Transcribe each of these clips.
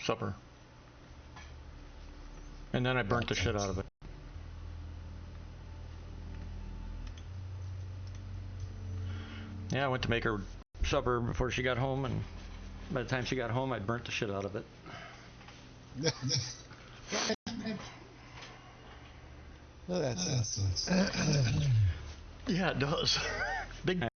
supper. And then I burnt the shit out of it. Yeah, I went to make her supper before she got home, and by the time she got home, I'd burnt the shit out of it. Well, that's Yeah, it does. Big time.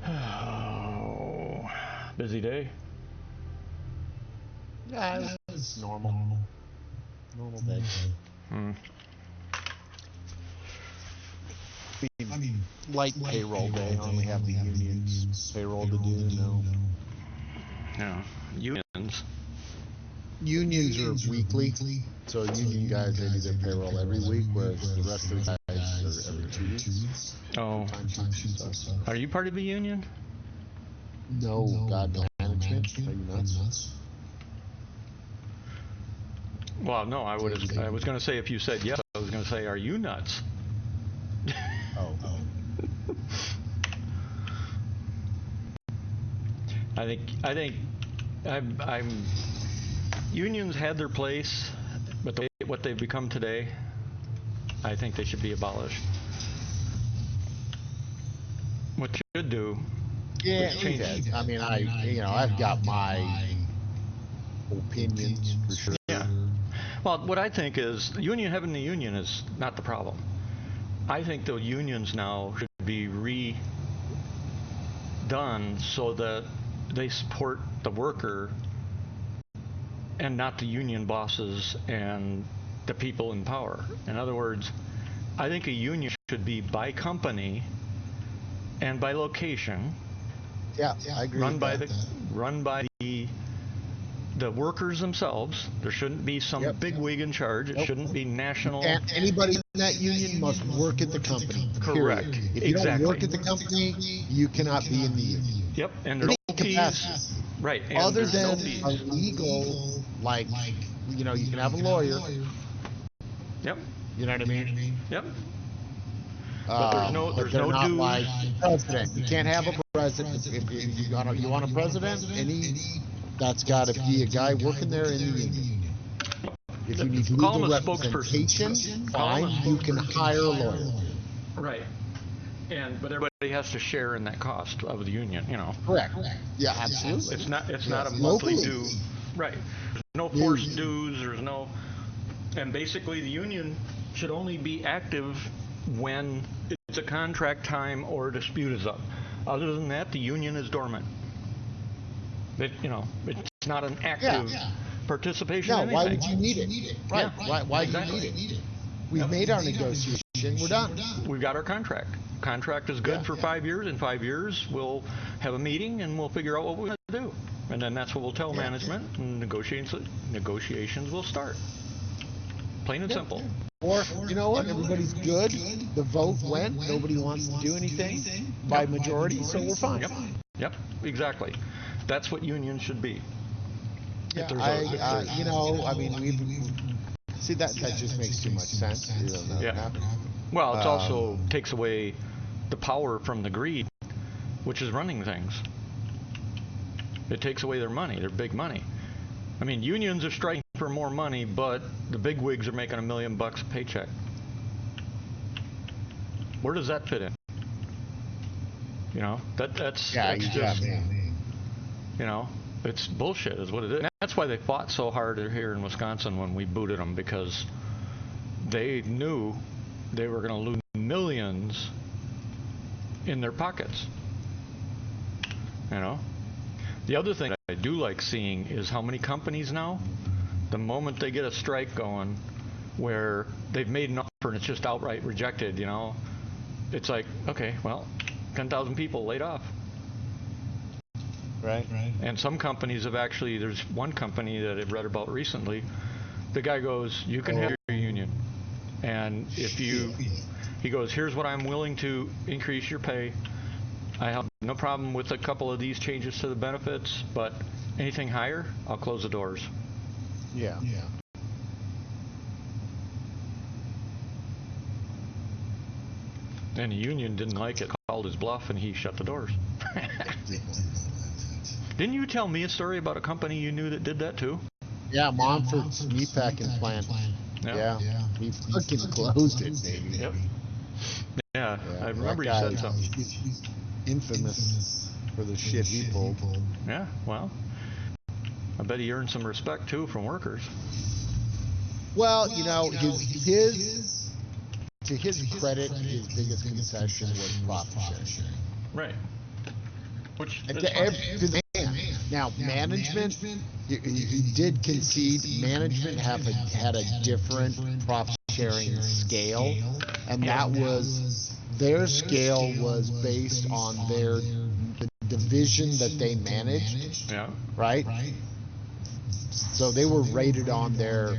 Oh, busy day. Yeah, it's normal day. I mean, light payroll day. Only have the unions payroll to do now. Yeah, unions. Unions are weekly, so union guys, they do their payroll every week, whereas the rest of the guys are every 2 weeks. Oh, are you part of a union? No, God, no management. Are you nuts? Well, no, I was going to say if you said yes, I was going to say, are you nuts? Oh. I think I'm unions had their place, but what they've become today, I think they should be abolished. What you should do is change. I mean, I've got my opinions for sure. Yeah. Well, what I think is having the union is not the problem. I think the unions now should be redone so that they support the worker and not the union bosses and the people in power. In other words, I think a union should be by company and by location. Yeah, I agree. Run by the workers themselves. There shouldn't be some bigwig in charge. It shouldn't be national. And anybody in that union must work at the company. Correct. Period. If you don't work at the company, you cannot be in the union. Yep. And there's no fees. Right. And other than no a legal, like, you can have a lawyer. Yep. You know what I mean? Yep. But there's no not dues. Like president. You can't have a president. If you want a president, that's got to be a guy working there in the union. If you need legal representation, fine, you can hire a lawyer. Right. But everybody has to share in that cost of the union, Correct. Yeah, absolutely. It's not a monthly due. Right. There's no forced dues. There's no. And basically, the union should only be active when it's a contract time or a dispute is up. Other than that, the union is dormant. It's not an active participation. Yeah, why would you need it? Right. Yeah, why do you need it? We've made our negotiation. We're done. We've got our contract. Contract is good for 5 years. In 5 years, we'll have a meeting and we'll figure out what we're going to do. And then that's what we'll tell management, and negotiations will start. Plain and simple. Or, you know what? Everybody's good. The vote went. Nobody wants to do anything by majority, so we're fine. Yep. Exactly. That's what unions should be. Yeah, see, that just makes too much sense. Well, it also takes away the power from the greed, which is running things. It takes away their money, their big money. I mean, unions are striking for more money, but the big wigs are making $1 million a paycheck. Where does that fit in? That's just, it's bullshit is what it is. And that's why they fought so hard here in Wisconsin when we booted them, because they knew they were going to lose millions in their pockets. The other thing I do like seeing is how many companies now, the moment they get a strike going where they've made an offer and it's just outright rejected, it's like, okay, well, 10,000 people laid off. Right. And some companies have actually, there's one company that I've read about recently, the guy goes, you can have your union. And he goes, here's what I'm willing to increase your pay. I have no problem with a couple of these changes to the benefits, but anything higher, I'll close the doors. Yeah. And the union didn't like it, called his bluff, and he shut the doors. Didn't you tell me a story about a company you knew that did that too? Yeah, Montford's meatpacking plant. Yeah. He fucking closed it, baby. Yep. Yeah, I remember you said something. He's infamous for the shit he pulled. Yeah, well, I bet he earned some respect too from workers. Well, you know, to his credit, his biggest concession was profit sharing. Right. Which now management, he did concede. Management had a different profit sharing scale, and that was their scale was based on the division that they managed. Yeah. Right. So they were rated on their,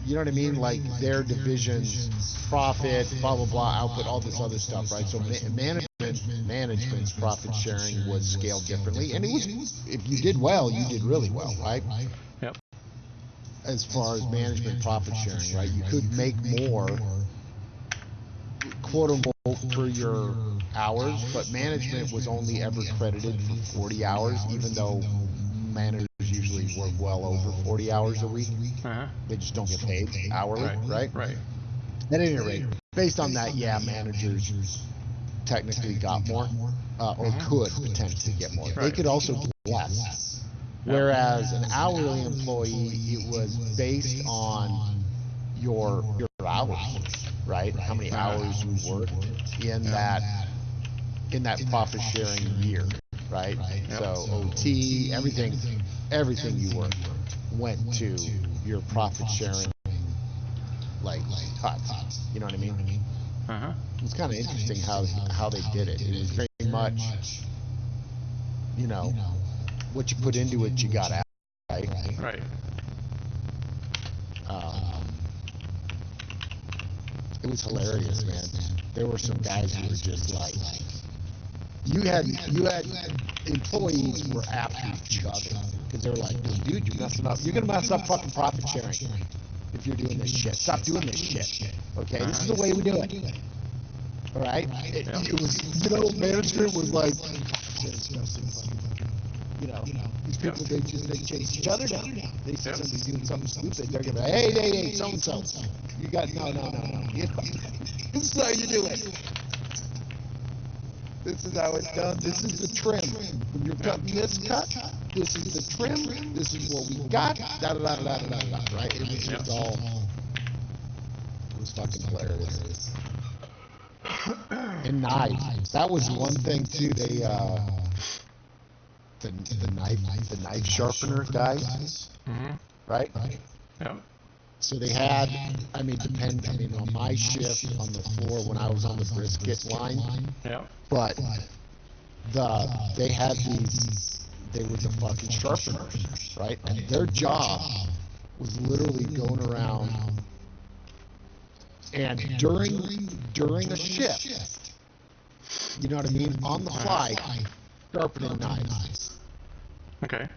you know what I mean, like their division's profit, blah blah blah, output, all this other stuff, right? So management's profit sharing was scaled differently, and it was, if you did well, you did really well, right? Yep. As far as management profit sharing, right? You could make more, quote unquote, for your hours, but management was only ever credited for 40 hours, even though managers usually work well over 40 hours a week. They just don't get paid hourly, right? At any rate, based on that, yeah, managers technically got more, or could potentially get more. They could also get less. Whereas an hourly employee, it was based on your hours, right? How many hours you worked in that profit sharing year, right? So OT, everything you worked went to your profit sharing, like cut. You know what I mean? It's kind of interesting how they did it. It was very much, you know, what you put into it, you got out, right? Right. It was hilarious, man. There were some guys who were just like, you had employees who were after each other because they were like, dude, you're messing up. You're gonna mess up fucking profit sharing if you're doing this shit. Stop doing this shit. Okay, this is the way we do it. All right. It was, you know, management was like, you know, these people, they chase each other down. They see somebody's doing something stupid, they're gonna be like, hey, so-and-so, you got, no. This is how you do it. This is how it's done. This is the trim. When you're cutting this cut, this is the trim. This is what we got. Da-da-da-da-da-da-da, right? It was just all, it was fucking hilarious. And knives. That was one thing too. They, the knife sharpener guys, right? Yeah. So they had, on my shift on the floor when I was on the brisket line, but they had they were the fucking sharpeners, right? And their job was literally going around and during a shift, you know what I mean, on the fly, sharpening knives. Okay.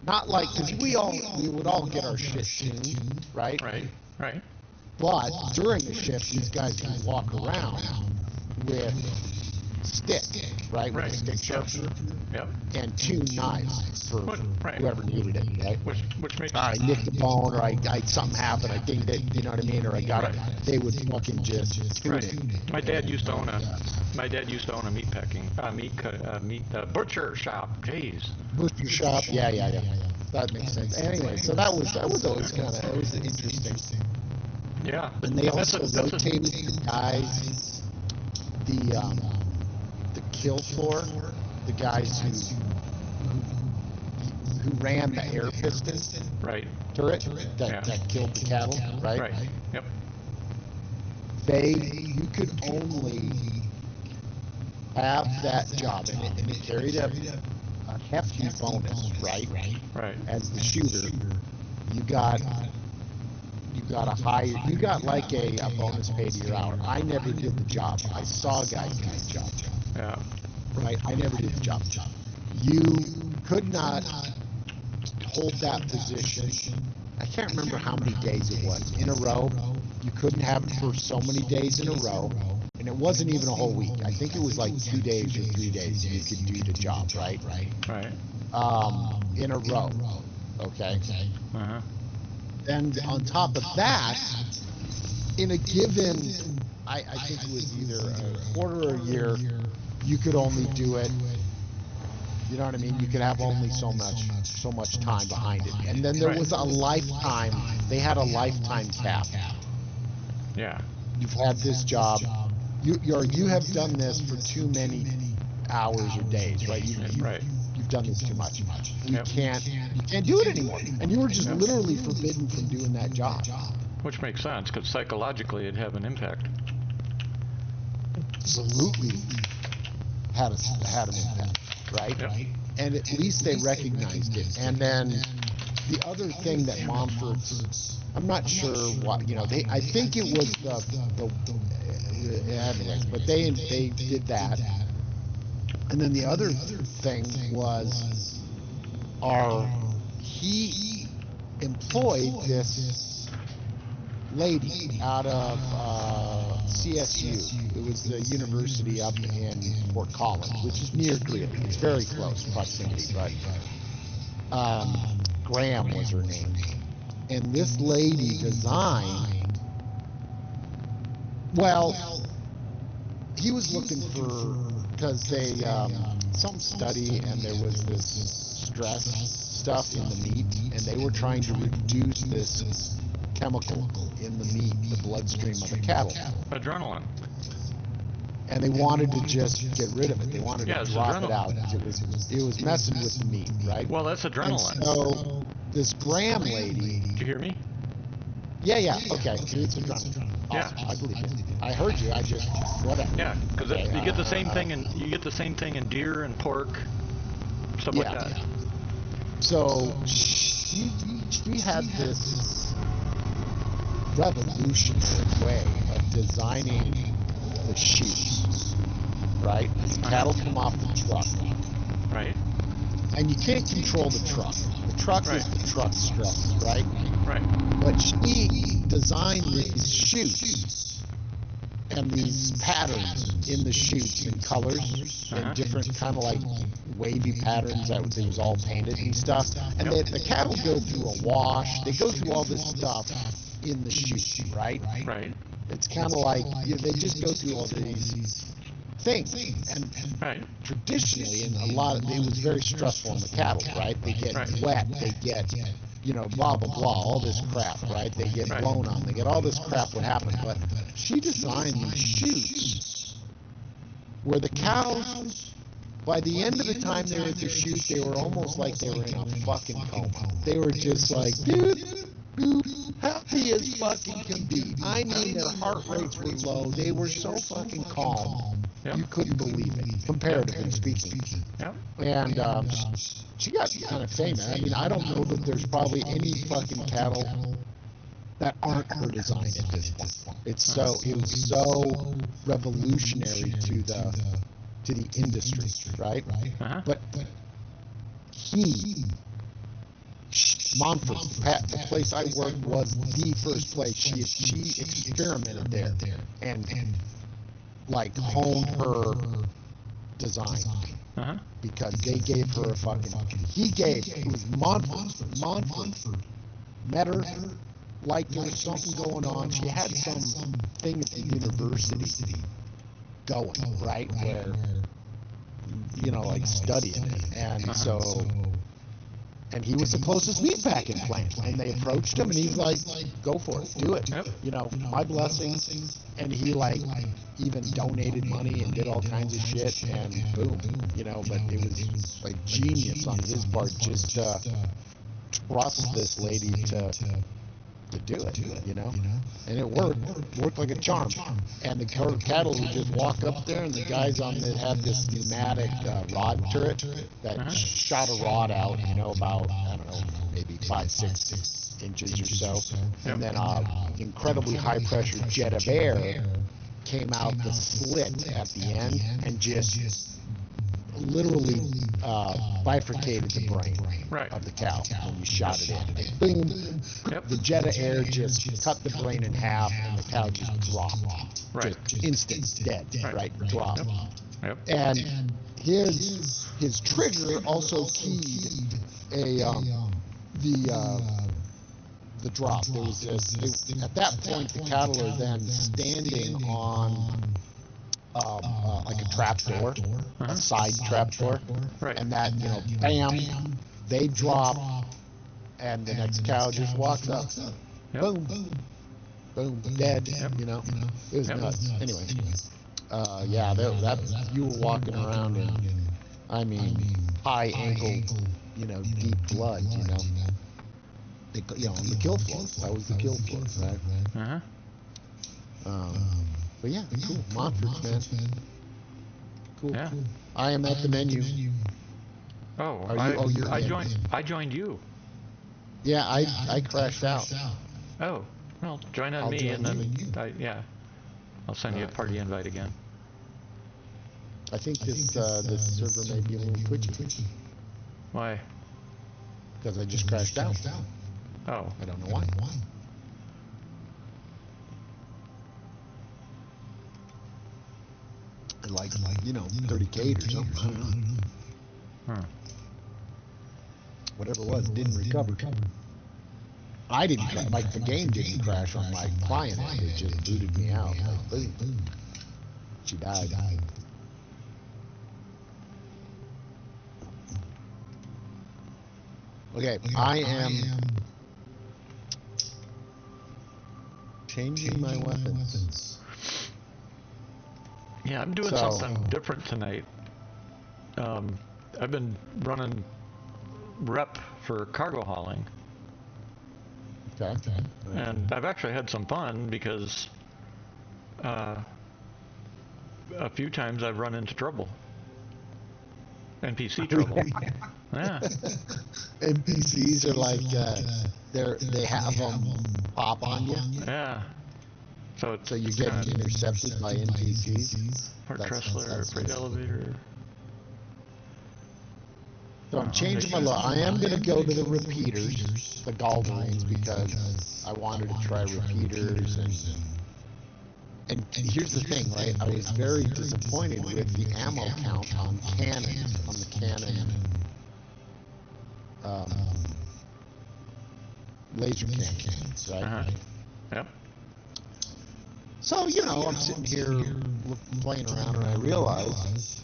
Not like, because we would all get our shit tuned, right? Right. But during the shift, these guys would walk around with stick, right? With a stick sharpener. Yep. And two knives for whoever needed it, right? Which makes, I nicked the bone, or I something happened, I dinged it, you know what I mean, or I got it. They would fucking just tune it. My dad used to own a meat butcher shop. Jeez. Butcher shop, yeah. That makes sense. Anyway, so that was always kind of, it was interesting. Yeah. And they also rotated the guys, the kill floor, the guys who ran the air piston turret that killed the cattle, right? Yep. You could only have that job, and it carried a hefty bonus, right? Right. As the shooter, you got You got a higher, you got like a bonus pay to your hour. I never did the job. I saw guys do the job. Yeah. Right? I never did the job. You could not hold that position. I can't remember how many days it was in a row. You couldn't have it for so many days in a row. And it wasn't even a whole week. I think it was like 2 days or 3 days you could do the job, right? Right. In a row. Okay. Uh-huh. And on top of that, in a given, I think it was either a quarter or a year, you could only do it. You know what I mean? You could have only so much time behind it. And then there was a lifetime. They had a lifetime cap. Yeah. You've had this job. You have done this for too many hours or days, right? You've done this too much. You can't do it anymore. And you were just literally forbidden from doing that job. Which makes sense, because psychologically it'd have an impact. Absolutely had an impact, right? Yep. And at least they recognized it. And then the other thing that Montfort's, I'm not sure what, I think it was anyways, but they did that. And then the other thing was, he employed this lady out of CSU. It was the university up in Fort Collins, which is near Greeley. It's very close proximity, but Graham was her name. And this lady designed, he was looking for, because they, some study, and there was this stress stuff in the meat, and they were trying to reduce this chemical in the meat, the bloodstream of the cattle. Adrenaline. And they wanted to just get rid of it. They wanted to drop it out. It was messing with the meat, right? Well, that's adrenaline. And so this Graham lady. Did you hear me? Yeah. Okay. It's adrenaline. Awesome. Yeah. I believe it. I heard you. I just whatever. Yeah, because you get the same thing in deer and pork, stuff like that. Yeah. So she had this revolutionary way of designing the chutes, right? As cattle come off the truck, right? And you can't control the truck. The truck is the truck stress, right? Right. But she designed these chutes and these patterns in the chutes and colors and different kind of like wavy patterns that it was all painted and stuff. And the cattle go through a wash. They go through all this stuff in the chute, right? Right. It's kind of like they just go through all these things. And traditionally, and it was very stressful on the cattle, right? They get wet. They get blah, blah, blah, all this crap, right? They get blown on. They get all this crap would happen. But she designed these chutes where the cows, by the end of the time they were at the chute, they were almost like they were in a fucking coma. They were just like, dude, happy as fucking can be. I mean, their heart rates were low. They were so fucking calm. You couldn't believe it, comparatively speaking. And she got kind of famous. I mean, I don't know that there's probably any fucking cattle that aren't her design at this point. It was so revolutionary to the industry, right? But Montfort, the place I worked was the first place. She experimented there and like honed her design because they gave her a fucking. It was Montfort met her like there was something going on. She had some thing at the university going, right, where like studying it, and so. And he was the closest meatpacking plant, and they approached him, and he's like, "Go for it, do it." My blessings. And he even donated money and did all kinds of shit, and boom, But it was like genius on his part just to trust this lady to do it, And it worked like a charm. And the cattle would just walk up there, and the guys had this pneumatic rod turret that shot a rod out, about, I don't know, maybe 5, 6 inches or so, and then a incredibly high pressure jet of air came out the slit at the end and just literally bifurcated the brain of the cow when you shot it in. Like, boom! The jet of air just cut the brain in half, and the cow just dropped. Just instant dead. Dropped. And his trigger also keyed the drop. There was at that point the cattle are then standing on like a trap door, a side trap door, and that bam, they drop, and the next cow just walks up, boom, boom, dead. It was nuts. Anyway, that you were walking around in, I mean, high ankle, deep blood, the kill floor. That was the kill floor, right? But yeah, cool. Montfort, man. Cool. Yeah. Cool. I am at the menu. Oh, you're I joined you. Yeah, I crashed out. Oh, well, join on me, and then I'll send you a party invite again. I think this server may be a little twitchy. Why? Because I just crashed out. Oh. I don't know why. Like 30K or something. I don't know. Whatever it was, didn't recover. I didn't crash. Like, the game didn't crash on my client end. It just booted me out. Like, boom. She died. Okay, I am changing my weapons. Yeah, I'm doing something different tonight. I've been running rep for cargo hauling. Okay. And I've actually had some fun because a few times I've run into trouble. NPC trouble. Yeah. NPCs are like, they have them pop on you. Yeah. So you're getting intercepted by NPCs. Part Tressler, freight elevator. So I'm changing my look. I am going to go to the repeaters, the Galvarines, because I wanted to try repeaters. And here's the thing, right? I was very disappointed with the ammo count on cannons, on the Canon laser cannons, right? Yep. So, I'm sitting here playing around, and I realize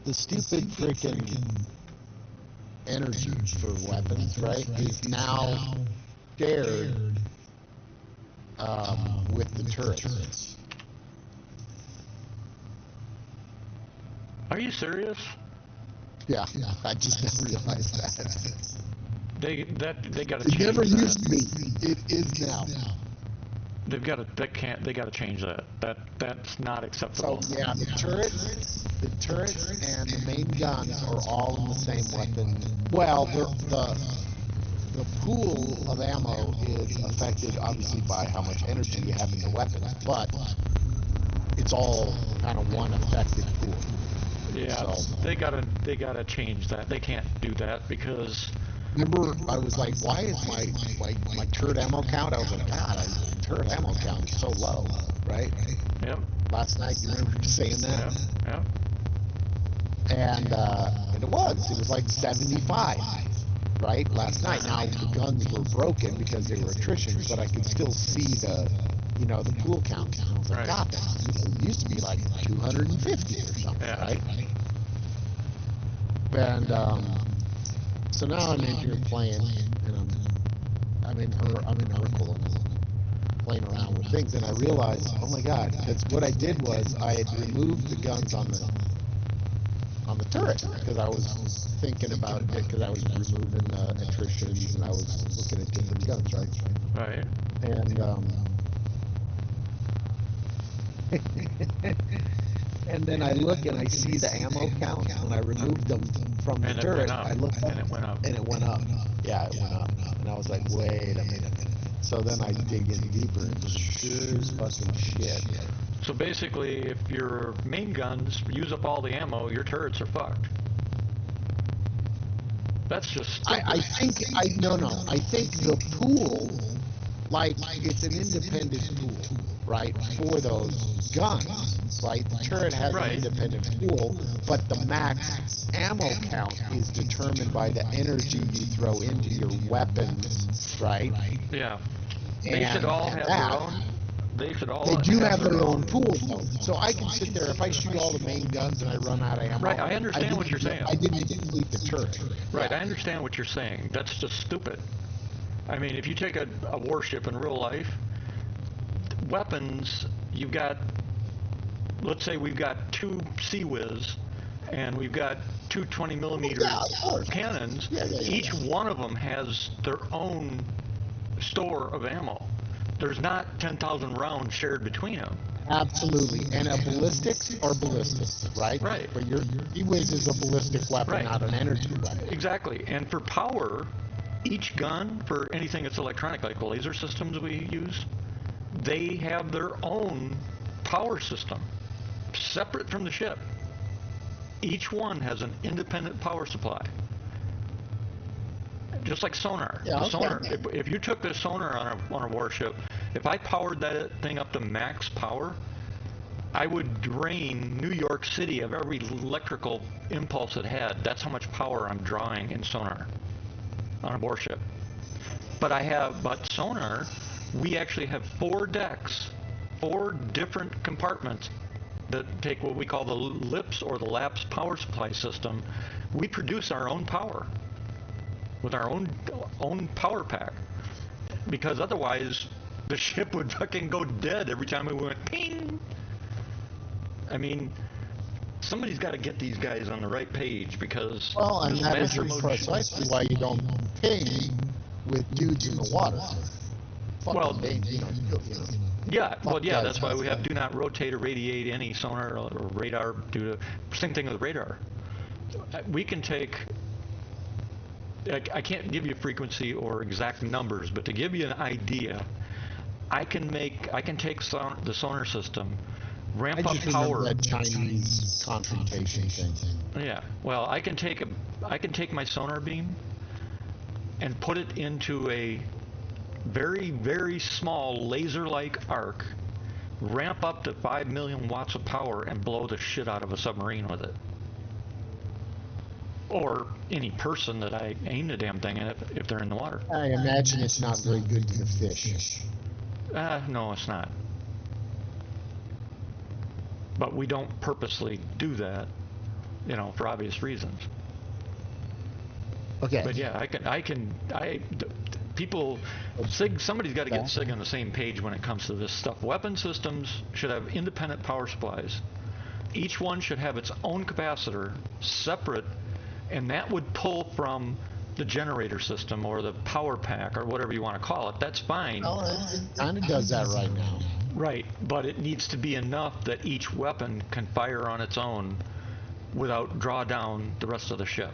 the stupid freaking energy for weapons, right, is now shared with the turrets. Are you serious? Yeah, I just never realized that. They got to It change never that. used to be. It is now. They got to change that. That's not acceptable. So yeah, the turrets and the main guns are all in the same weapon. Well, the pool of ammo is affected obviously by how much energy you have in the weapons, but it's all kind of one affected pool. Yeah, so, they gotta change that. They can't do that because. Remember, I was like, why is my turret ammo count? I was like, God, turret ammo count is so low, right? Yep. Last night, you remember saying that? Yeah. And it was like 75, right? Last night. Now the guns were broken because they were attritions, but I could still see the pool count. And I was like, God, it used to be like 250 or something, right? And so now I'm in here playing, and I'm in Urkel and playing around with things, and I realized, oh my God, because what I did was I had removed the guns on the turret because I was thinking about it because I was removing attritions and I was looking at different guns, right? Right. And And then I look and I see the ammo count. When I removed them from the turret, I looked up, and it went up. and it went up. Yeah, it went up. And I was like, wait a minute. So then I dig in deeper, and sure as fucking shit. So basically, if your main guns use up all the ammo, your turrets are fucked. That's just stupid. I think the pool, like, it's an independent pool, right, for those guns, right? The turret has an independent pool, but the max ammo count is determined by the energy you throw into your weapons, right? Yeah. They should all have their own. They do have their own pool, though. So I can sit there, if I shoot all the main guns and I run out of ammo. Right, I understand what you're saying. I didn't deplete the turret. Right, I understand what you're saying. That's just stupid. I mean, if you take a warship in real life, weapons, you've got, let's say we've got 2 Sea Whiz, and we've got 2 20mm cannons. Each one of them has their own store of ammo. There's not 10,000 rounds shared between them. Absolutely. And a ballistics are ballistics, right? Right. But your E-Wiz is a ballistic weapon, not an energy weapon. Exactly. And for power, each gun, for anything that's electronic, like the laser systems we use, they have their own power system, separate from the ship. Each one has an independent power supply. Just like sonar. Sonar. If you took the sonar on a warship, if I powered that thing up to max power, I would drain New York City of every electrical impulse it had. That's how much power I'm drawing in sonar on a warship. But sonar, we actually have 4 decks, 4 different compartments that take what we call the LIPS or the LAPS power supply system. We produce our own power with our own power pack, because otherwise the ship would fucking go dead every time we went ping. I mean, somebody's got to get these guys on the right page, because and that is precisely why you don't ping with dudes in the water. That's why we have do not rotate or radiate any sonar or radar. Same thing with radar. We can take, I can't give you frequency or exact numbers, but to give you an idea, I can take the sonar system, ramp up power. That Chinese confrontation thing. Yeah. Well, I can take my sonar beam and put it into a very, very small laser-like arc, ramp up to 5 million watts of power, and blow the shit out of a submarine with it. Or any person that I aim the damn thing at if they're in the water. I imagine it's not very good to the fish. No, it's not. But we don't purposely do that, for obvious reasons. Okay. But yeah, somebody's got to get SIG on the same page when it comes to this stuff. Weapon systems should have independent power supplies. Each one should have its own capacitor, separate, and that would pull from the generator system or the power pack or whatever you want to call it. That's fine. Oh, it kind of does that right now. Right, but it needs to be enough that each weapon can fire on its own without draw down the rest of the ship.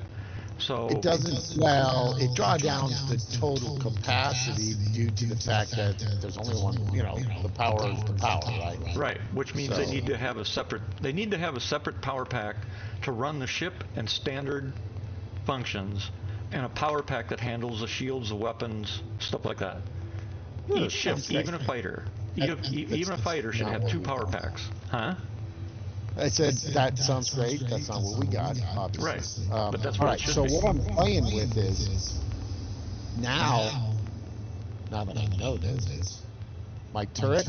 So it doesn't. Well, it draw down the total capacity due to the fact that there's only one. The power is the power, right? Right, which means they need to have a separate. They need to have a separate power pack to run the ship and standard functions, and a power pack that handles the shields, the weapons, stuff like that. Each ship, even a fighter should have 2 power packs. Huh? I said that sounds great. That's not what we got, obviously. Right. But that's all what right. So what I'm playing with is now that I know this, my turret.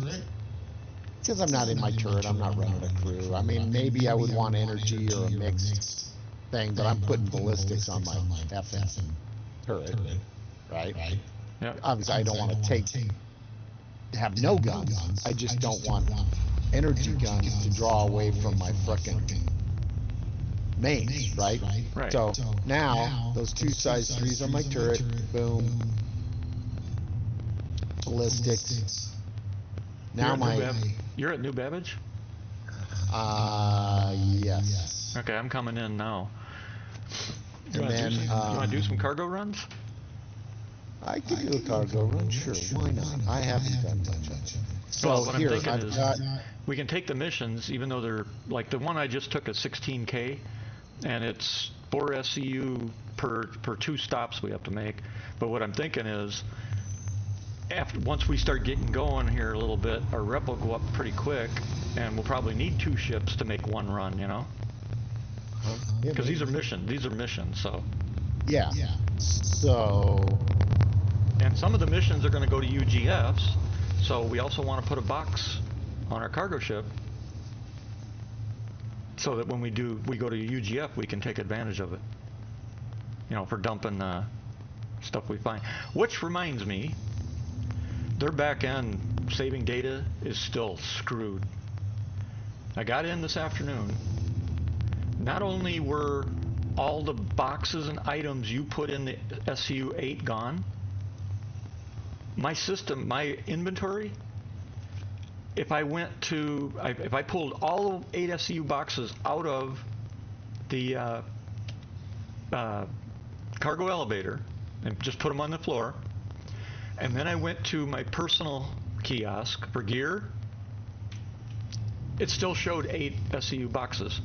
Because I'm not in my turret, I'm not running a crew. I mean, maybe I would want energy or a mixed thing, but I'm putting ballistics on my effing turret, right? Yeah. Obviously, I don't want to have no guns. I just don't want energy guns to draw away from my frickin' mains, right? Right. So now those 2 size 3s on my turret, boom, ballistics. Now you're at New Babbage? Yes. Okay, I'm coming in now. You And then, want to do some cargo runs? I could do a cargo run, sure, why not? I haven't done much of it. So Well, what here, I'm thinking I've is got, we can take the missions, even though they're like the one I just took at 16K, and it's 4 SCU per 2 stops we have to make. But what I'm thinking is, once we start getting going here a little bit, our rep will go up pretty quick, and we'll probably need 2 ships to make 1 run, you know? Because these are missions, so. yeah, so, And some of the missions are going to go to UGFs, so we also want to put a box on our cargo ship so that when we go to UGF, we can take advantage of it. You know, for dumping stuff we find. Which reminds me, their back end saving data is still screwed. I got in this afternoon. Not only were all the boxes and items you put in the SCU-8 gone, my system, my inventory, if I pulled all 8 SCU boxes out of the cargo elevator and just put them on the floor, and then I went to my personal kiosk for gear, it still showed 8 SCU boxes.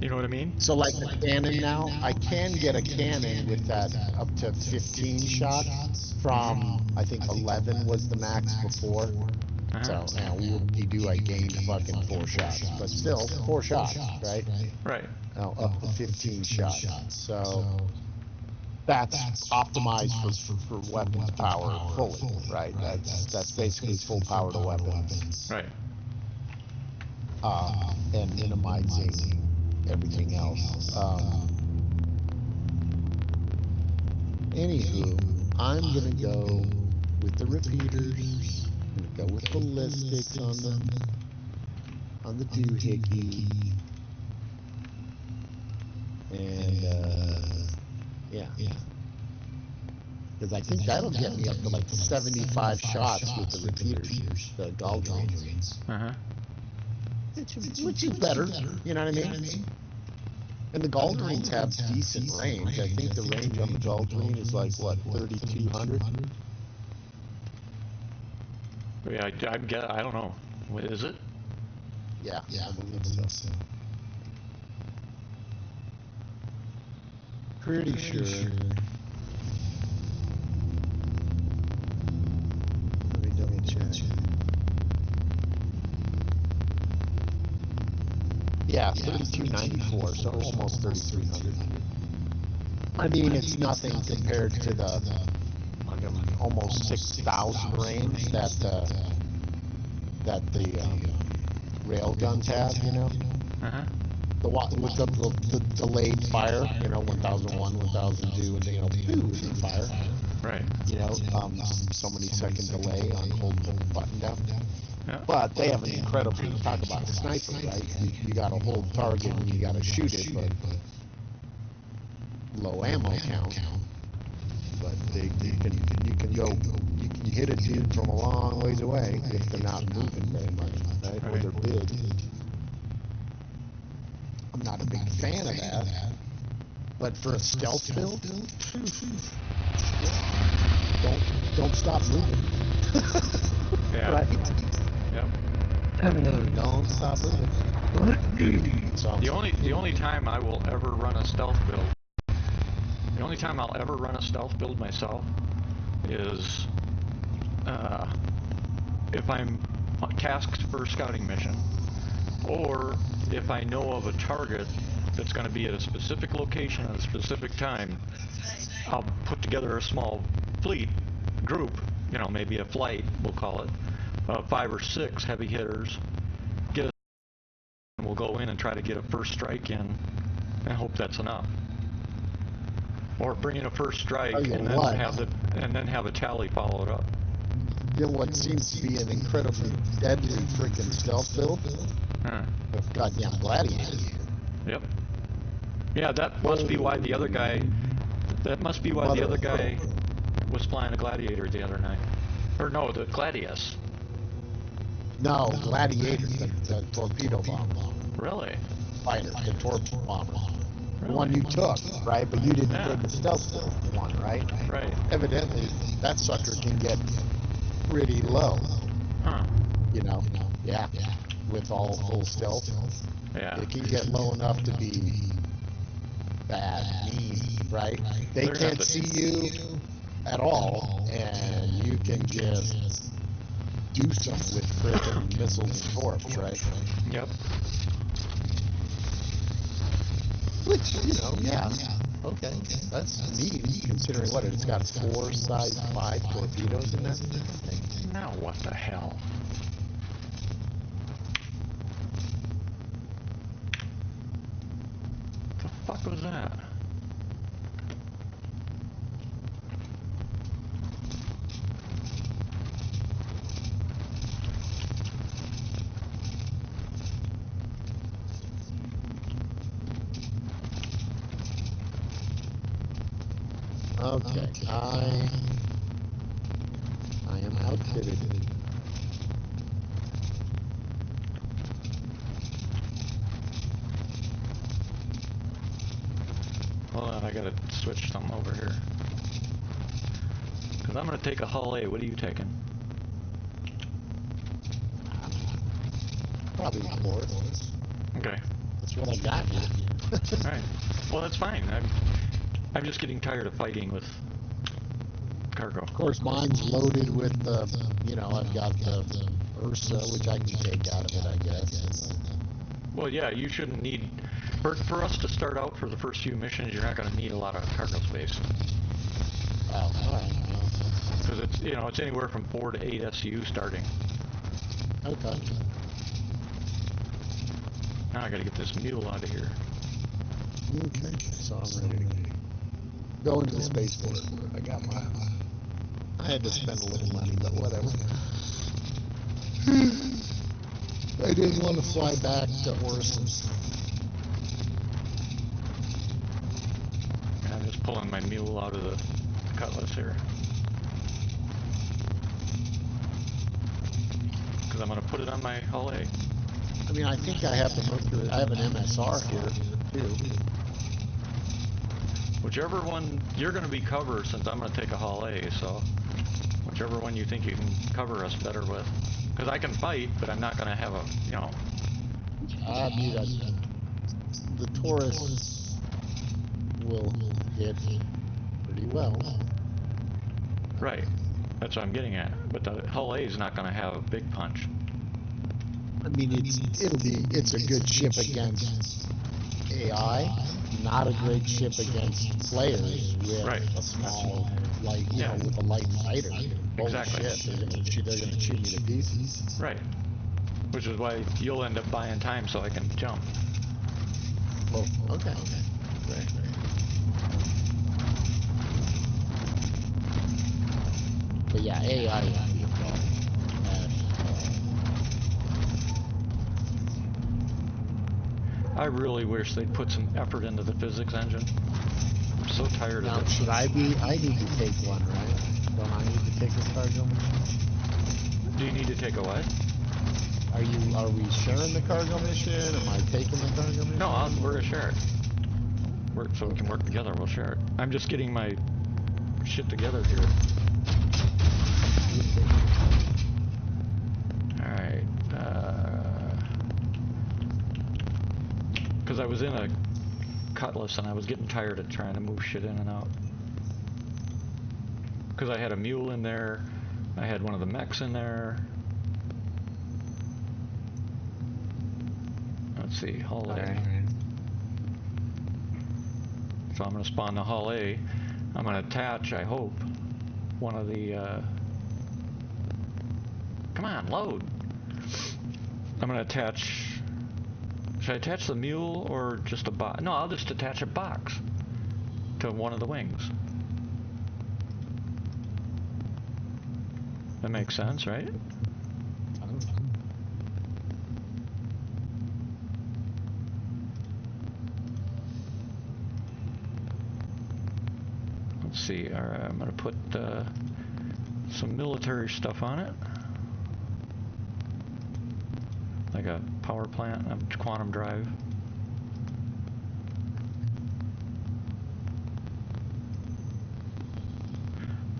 You know what I mean? so like the cannon now, I can get a cannon with that up to 15 shots from, I think 11 was the max before. So, you do, I gained fucking 4 shots, but still 4 shots, right? Right. No, up to 15 shots. So that's optimized for weapons power fully, right? That's basically full power to weapons. Right. And minimizing everything else. Anywho, I'm gonna go with the repeaters. I'm gonna go with ballistics on the doohickey. And yeah. Because I think that'll get me up to like 75 shots with the repeaters, the Galdrines. Which is better, you know what I mean? And the Galdrines have decent range. I think the range on the Galdrine is like, what, 3,200? Yeah, I don't know. What is it? Yeah, I believe so. Pretty sure. Let me double check. Yeah, 3,294, so almost 3,300. I mean, it's nothing compared to the almost 6,000 range that the rail guns have, you know. With the delayed fire, you know, 1001, 1002, and boom, fire. Right. You know, so many second delay on holding the button down. Yeah. But they have an incredibly, talk about a sniper, right? You gotta hold target and you gotta shoot it, but low ammo count. But you can hit a dude from a long ways away if they're not moving very much, right? Or they're big. I'm not a big fan of that. But for a stealth build, don't stop moving. Yeah. Right? Yep. Don't stop moving. So, The only time I will ever run a stealth build, the only time I'll ever run a stealth build myself is if I'm tasked for a scouting mission, or if I know of a target that's going to be at a specific location at a specific time. I'll put together a small fleet group, you know, maybe a flight, we'll call it, 5 or 6 heavy hitters, get us, and we'll go in and try to get a first strike in and hope that's enough. Or bring in a first strike and then have a tally follow it up. You know what seems to be an incredibly deadly freaking stealth build? Goddamn gladiator. Yep. Yeah, that must be why the other guy. That must be why the other guy was flying a gladiator the other night. Or no, the Gladius. No, Gladiator, the torpedo bomber. Really? Fighter, the torpedo bomber. The Really? one you took, right? But you didn't Yeah. take the stealth one, right? Right. Evidently, that sucker can get pretty low. Huh. You know? Yeah. With all full stealth. Yeah. It can get low enough to be bad, mean, right? They They're can't not the- see you at all, and you can just do something with frickin' missiles and torps, right? Yep. Which, you know, yeah. Okay, that's neat, considering what, it's got 4 size 5 torpedoes in that thing. Now what the hell? The fuck was that? Okay, I am outfitted. Hold on, I gotta switch something over here. Because I'm gonna take a Hull A. What are you taking? Probably fourth. Okay. That's what I got here. Alright. Well, that's fine. I'm just getting tired of fighting with cargo. Of course, mine's loaded with the, you know, I've got the Ursa, which I can take out of it, I guess. Well, yeah, you shouldn't need... For us to start out for the first few missions, you're not going to need a lot of cargo space. Oh, alright. Because it's, you know, it's anywhere from 4 to 8 SU starting. Okay. Now I gotta get this mule out of here. Okay, so I'm ready to go into the spaceport. I got my... I had to spend a little money, but whatever. I didn't want to fly back to Orson. I'm just pulling my mule out of the cutlass here. Because I'm gonna put it on my Hull A. I mean, I think I have the Mercury. I have an MSR here, too. Whichever one you're gonna be covered, since I'm gonna take a Hull A, so whichever one you think you can cover us better with. Because I can fight, but I'm not gonna have a, you know. I mean, the Taurus will hit pretty well. Right. That's what I'm getting at. But the Hull A is not gonna have a big punch. I mean, it's a good ship against AI, not a great ship against players with Right. a small, light, you know, with a light fighter. Holy Exactly. shit, they're gonna chew me to pieces. Right. Which is why you'll end up buying time so I can jump. Well, okay. Right. But yeah, AI is a problem. I really wish they'd put some effort into the physics engine. I'm so tired Now, of it. should I be? I need to take one, right? Don't I need to take a cargo mission? Do you need to take a what? Are we sharing the cargo mission? Am I taking the cargo mission? No, we're gonna share it. So we can work together, we'll share it. I'm just getting my shit together here. Alright, because I was in a cutlass and I was getting tired of trying to move shit in and out. Because I had a mule in there, I had one of the mechs in there. Let's see, Hull A. So I'm going to spawn the Hull A. I'm going to attach, I hope, one of the... Come on, load! I'm going to attach... Should I attach the mule or just a box? No, I'll just attach a box to one of the wings. That makes sense, right? Let's see, alright, I'm going to put some military stuff on it. make a power plant, a quantum drive.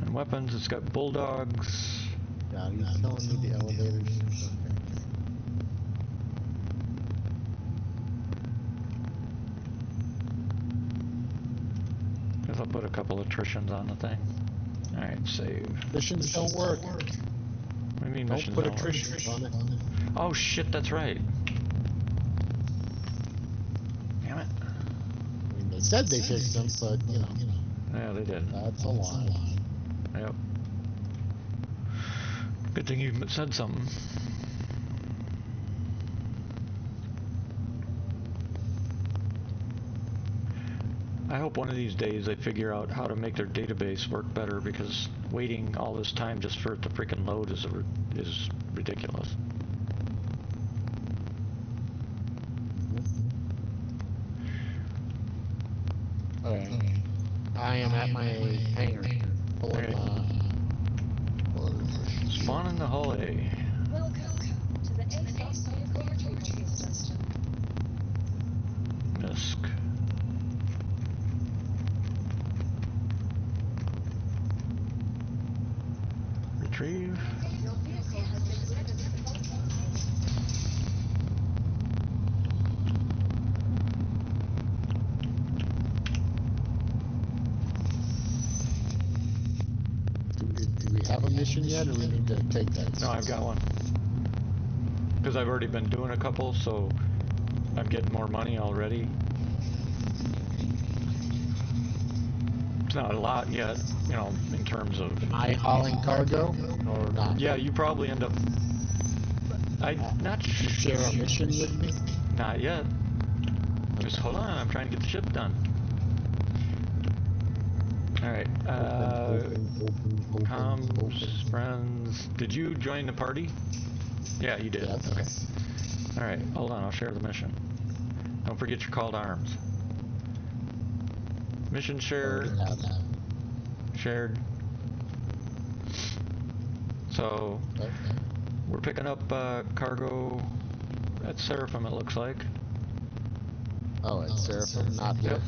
And weapons, it's got bulldogs. Yeah, he's telling me the elevators. Guess I'll put a couple attritions on the thing. Alright, save. Missions don't work. What do you mean missions Don't don't put work? attrition on it. Oh shit, that's right. Damn it. I mean, they said they fixed them, but you know. Yeah, they did. That's a lie. Yep. Good thing you said something. I hope one of these days they figure out how to make their database work better, because waiting all this time just for it to freaking load is ridiculous. Okay. I am at my hangar. Okay. Spawn in the Hull A. Welcome to the A-Class Vehicle Retrieval System. Misc. Retrieve. Your vehicle has been delivered to the control room. Do we have a mission yet, or we need to take that? No, I've got one. Because I've already been doing a couple, so I'm getting more money already. It's not a lot yet, you know, in terms of... Am I hauling cargo or not? Yeah, you probably end up... I'm not You share a mission with me? Not yet. Just hold on, I'm trying to get the ship done. Alright, comms, friends... Did you join the party? Yeah, you did. Yes. Okay. Alright, hold on, I'll share the mission. Don't forget your call to arms. Mission share... Shared. So, Okay. we're picking up cargo at Seraphim, it looks like. Oh, it's Seraphim, not here.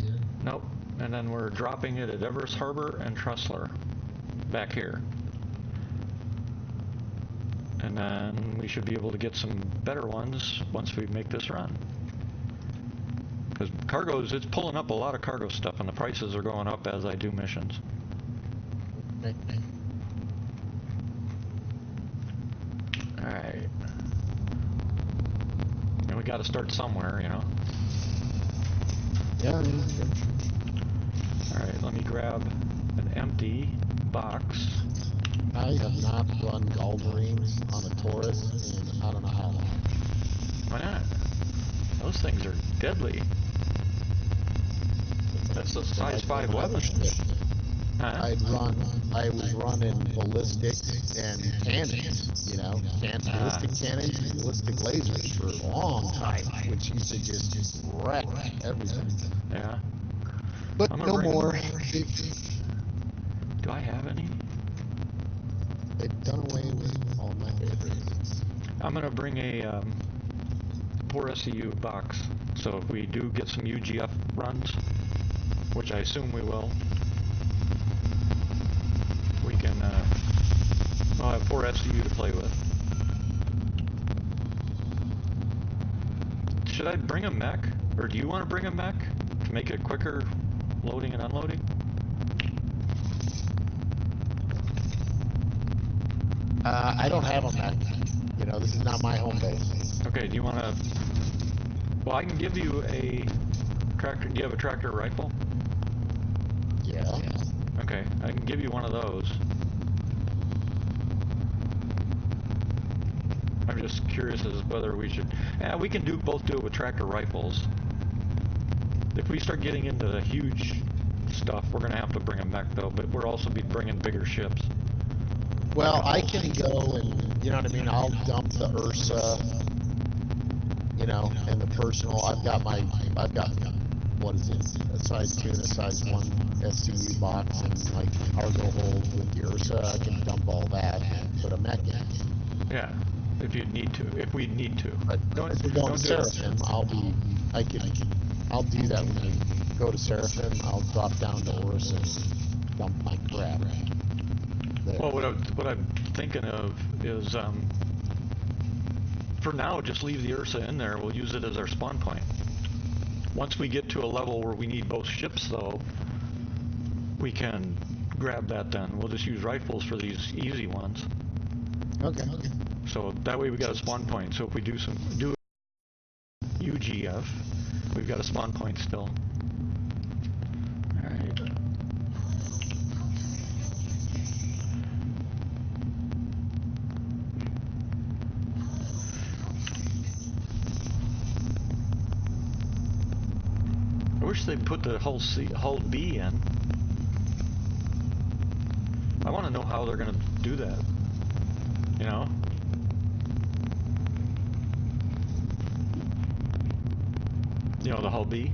Nope. And then we're dropping it at Everest Harbor and Tressler, back here. And then we should be able to get some better ones once we make this run. Because cargo's, it's pulling up a lot of cargo stuff, and the prices are going up as I do missions. Okay. Alright. And we gotta start somewhere, you know. Yeah. Alright, let me grab an empty box. I have not run Galderines on a Taurus in I don't know how long. Why not? Those things are deadly. That's a size 5 weapon. I was running ballistics and cannons, you know, ballistic cannons and ballistic lasers for a long time, which used to just wreck everything. Yeah. But I'm gonna no bring- more. Do I have any? They've done away with all my favorites. I'm gonna bring a poor SEU box, so if we do get some UGF runs, which I assume we will, we can, I'll have 4 SEU to play with. Should I bring a mech? Or do you want to bring a mech to make it quicker loading and unloading? I don't have a mech. You know, this is not my home base. Okay, do you want to... Well, I can give you a tractor. Do you have a tractor rifle? Yeah. Okay, I can give you one of those. I'm just curious as whether we should... Yeah, we can both do it with tractor rifles. If we start getting into the huge stuff, we're going to have to bring a mech, though, but we're also be bringing bigger ships. Well, I can go and, you know what I mean, I'll dump the Ursa, you know, and the personal. I've got, what is it, a size 2 and a size 1 SCU box and like cargo hold with the Ursa. I can dump all that and put a mech in. Yeah. if you'd need to, if we'd need to. But if we're going don't to do it. Seraphim, I'll do that when we go to Seraphim. I'll drop down to Orus and dump my crap there. Well, what I'm thinking of is, for now, just leave the Ursa in there. We'll use it as our spawn point. Once we get to a level where we need both ships, though, we can grab that then. We'll just use rifles for these easy ones. Okay. So that way we got a spawn point. So if we do UGF, we've got a spawn point still. Alright. I wish they'd put the hull B in. I want to know how they're going to do that. You know? You know, the hull B?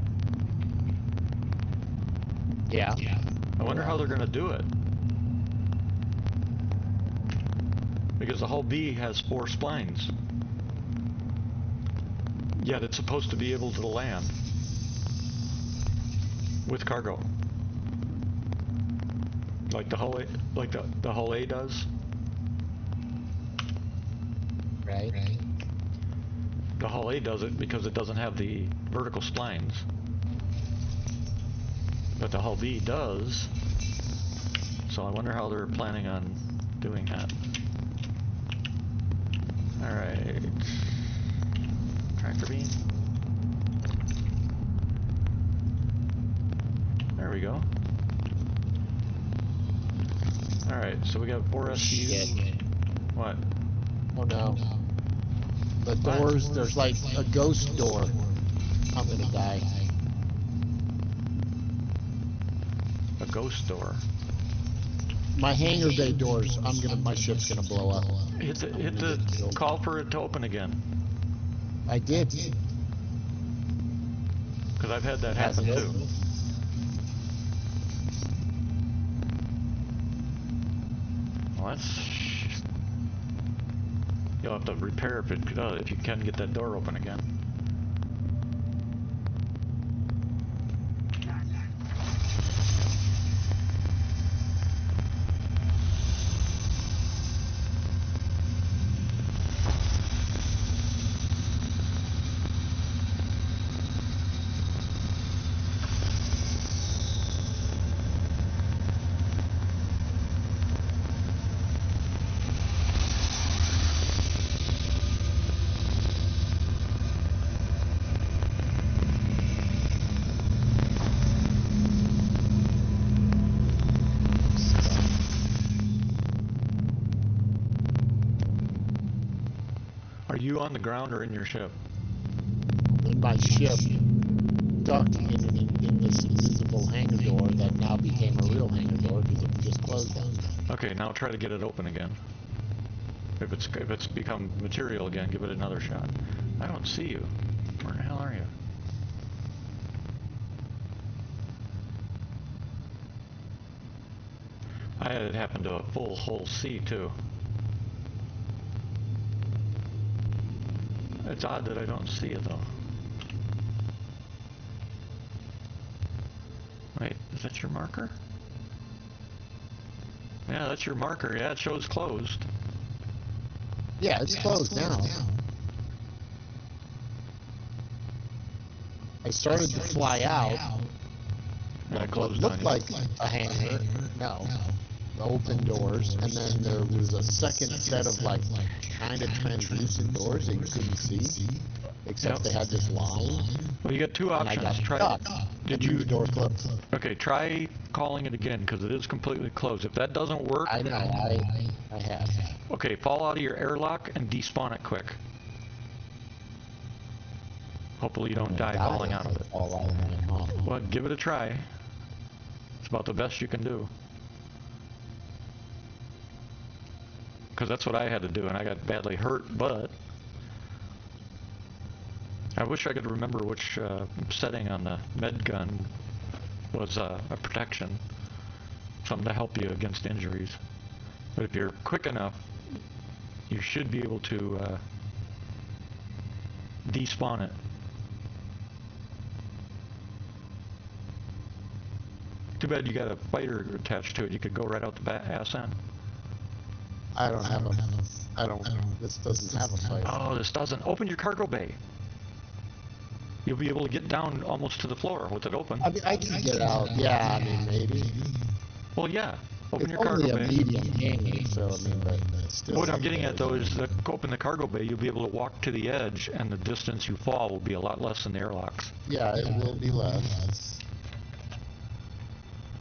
Yeah. I wonder how they're going to do it. Because the hull B has 4 splines. Yet it's supposed to be able to land with cargo. Like the hull A, the hull A does. Right. The hull A does it because it doesn't have the vertical splines. But the hull B does. So I wonder how they're planning on doing that. Alright. Tractor beam. There we go. Alright, so we got 4 SUs. Shit. What? Oh no. The doors, there's like a ghost door. I'm gonna die. A ghost door. My hangar bay doors, my ship's gonna blow up. Hit the call for it to open again. I did. Because I've had that happen too. Well, you'll have to repair if you can get that door open again. Are you on the ground or in your ship? In my ship, ducked in this invisible hangar door that now became a real hangar door because it just closed down. Okay, now try to get it open again. If it's become material again, give it another shot. I don't see you. Where the hell are you? I had it happen to a full hull C too. It's odd that I don't see it though. Wait, is that your marker? Yeah, that's your marker. Yeah, it shows closed. Yeah, it's closed now. I started to fly out. And it What closed looked on you. like a hangar. No. Open doors, and then there was a second set of like kind of translucent doors that you couldn't see, except Yep. they had this line. Well, you got two And I options. got Try. stuck. Did and then you? the door closed? Okay, try calling it again because it is completely closed. If that doesn't work, I know. I have. okay, fall out of your airlock and despawn it quick. Hopefully you don't die falling out of it. Well, give it a try. It's about the best you can do. Because that's what I had to do, and I got badly hurt, but I wish I could remember which setting on the med gun was a protection, something to help you against injuries. But if you're quick enough, you should be able to despawn it. Too bad you got a fighter attached to it. You could go right out the ass end. I don't have a. I don't. This doesn't have a fight. Oh, this doesn't. Open your cargo bay. You'll be able to get down almost to the floor with it open. I mean, I can get out. Yeah, I mean, maybe. Well, yeah. Open It's your cargo only a bay. medium hangar, so I mean, but still. What I'm getting at though is that open the cargo bay, you'll be able to walk to the edge, and the distance you fall will be a lot less than the airlocks. Yeah, it will be less.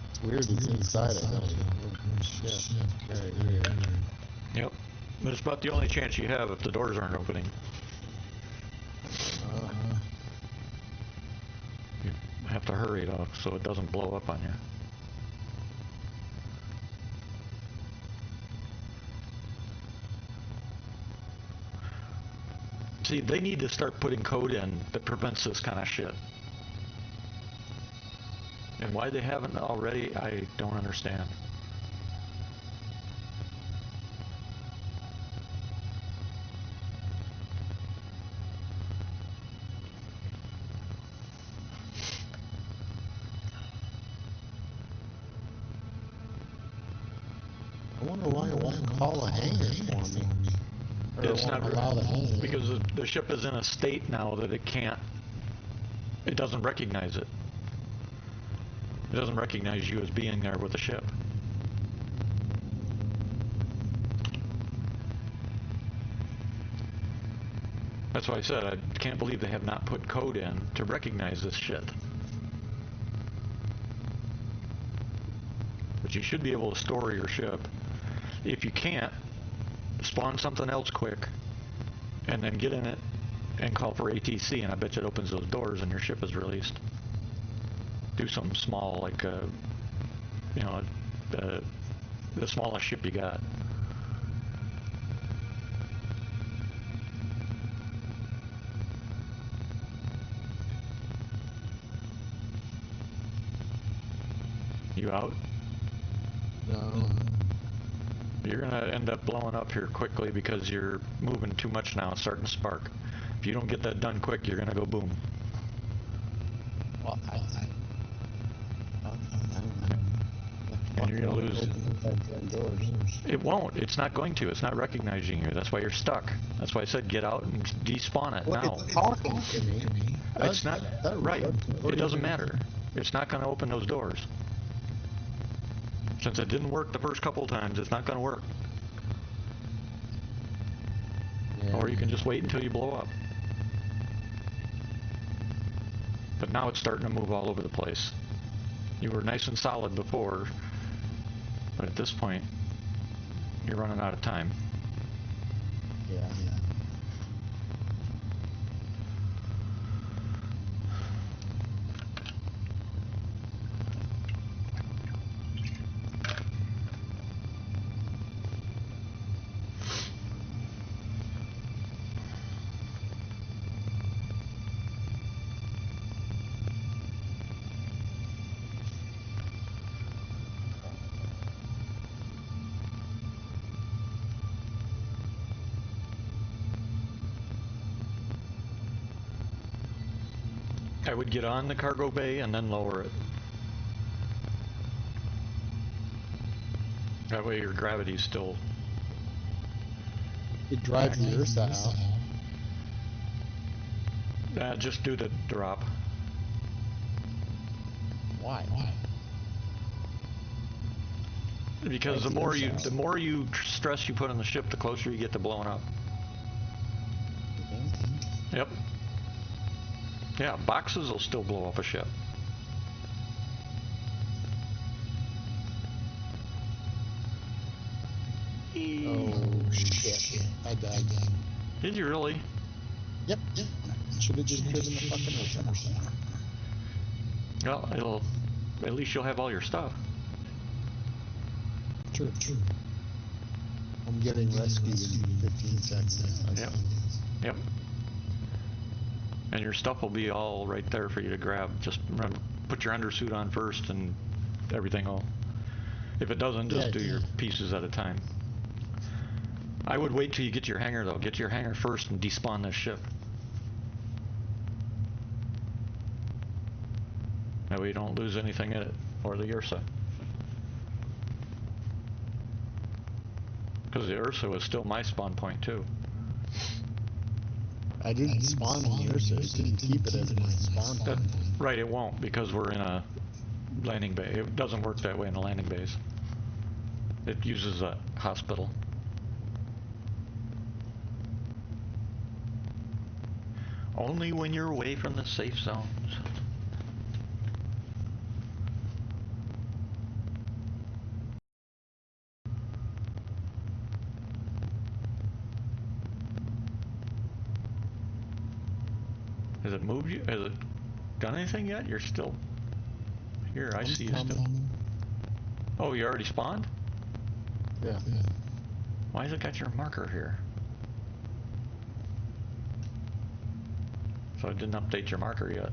It's weird. It's inside. I don't. Shit. Very weird. Yep. But it's about the only chance you have if the doors aren't opening. You have to hurry though, so it doesn't blow up on you. See, they need to start putting code in that prevents this kind of shit. And why they haven't already, I don't understand. I wonder why it won't call a hangar for me. Or It's it won't not allow the hangar. because the ship is in a state now that it can't. It doesn't recognize it. It doesn't recognize you as being there with the ship. That's why I said I can't believe they have not put code in to recognize this shit. But you should be able to store your ship. If you can't, spawn something else quick, and then get in it and call for ATC, and I bet you it opens those doors and your ship is released. Do something small, like you know, the smallest ship you got. You out? No. You're gonna end up blowing up here quickly because you're moving too much now. It's starting to spark. If you don't get that done quick, you're gonna go boom. Well, And you're gonna lose. It won't. It's not going to. It's not recognizing you. That's why you're stuck. That's why I said get out and despawn it now. It's talking to me. It's not right. It doesn't matter. It's not going to open those doors. Since it didn't work the first couple times, it's not going to work. Yeah. Or you can just wait until you blow up. But now it's starting to move all over the place. You were nice and solid before, but at this point, you're running out of time. Yeah. I would get on the cargo bay and then lower it. That way your gravity's still... It drives the Ursa out. just do the drop. Why? Because the more you stress you put on the ship, the closer you get to blowing up. Yep. Yeah, boxes will still blow up a ship. Oh shit! I died. Did you really? Yep. Should have just driven the fucking Ursa. Well, at least you'll have all your stuff. True. I'm getting rescued in 15 seconds. Yep. And your stuff will be all right there for you to grab. Just remember, put your undersuit on first and everything will... If it doesn't, just do your pieces at a time. I would wait till you get to your hangar, though. Get to your hangar first and despawn this ship. That way you don't lose anything in it, or the Ursa. Because the Ursa was still my spawn point, too. I didn't spawn in the Ursa. It didn't keep it as my spawn point. Right, it won't, because we're in a landing bay. It doesn't work that way in the landing bays. It uses a hospital. Only when you're away from the safe zones. Has it moved you? Has it done anything yet? You're still here. I see you still. Oh, you already spawned? Yeah. Why has it got your marker here? So it didn't update your marker yet.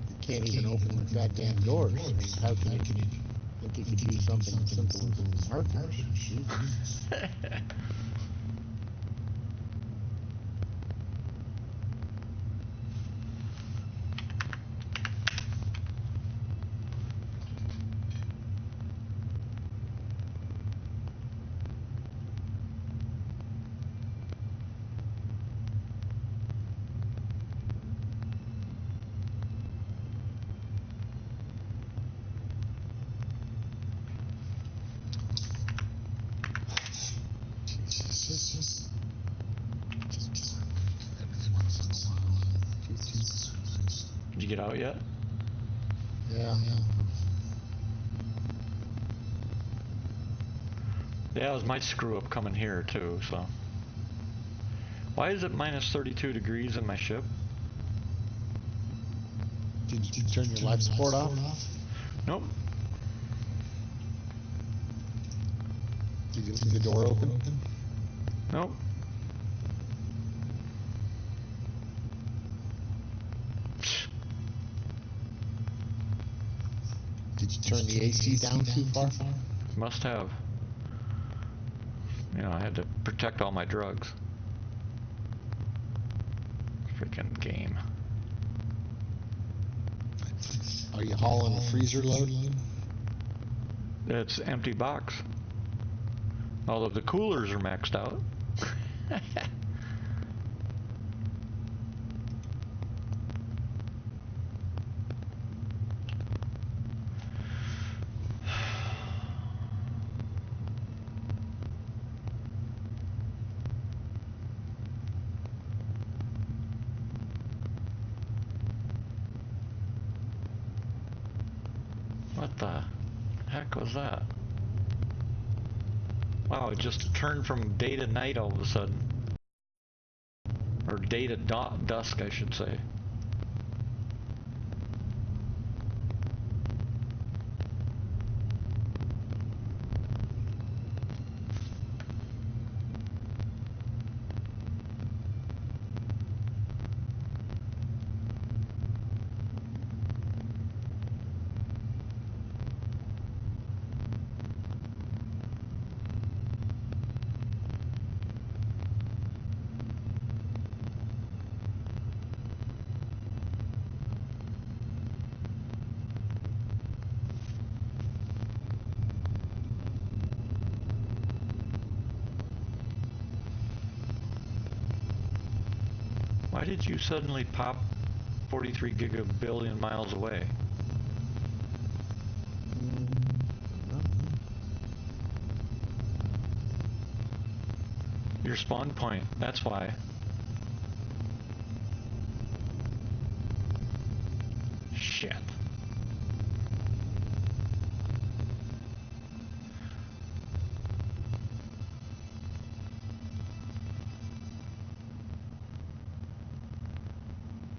You can't even open the goddamn doors. I mean, how can you think you could do something as simple as markers? Jesus. Did you get out yet? Yeah. Yeah, it was my screw up coming here too, so. Why is it minus 32 degrees in my ship? Did you turn your life support off? Nope. Did you leave the door open? Nope. Did you turn the AC down too far? Must have. You know, I had to protect all my drugs. Freaking game. Are you hauling a freezer load? It's empty box. Although the coolers are maxed out. What the heck was that? Wow, it just turned from day to night all of a sudden. Or day to dusk, I should say. Why did you suddenly pop 43 gigabillion miles away? Your spawn point, that's why. Shit.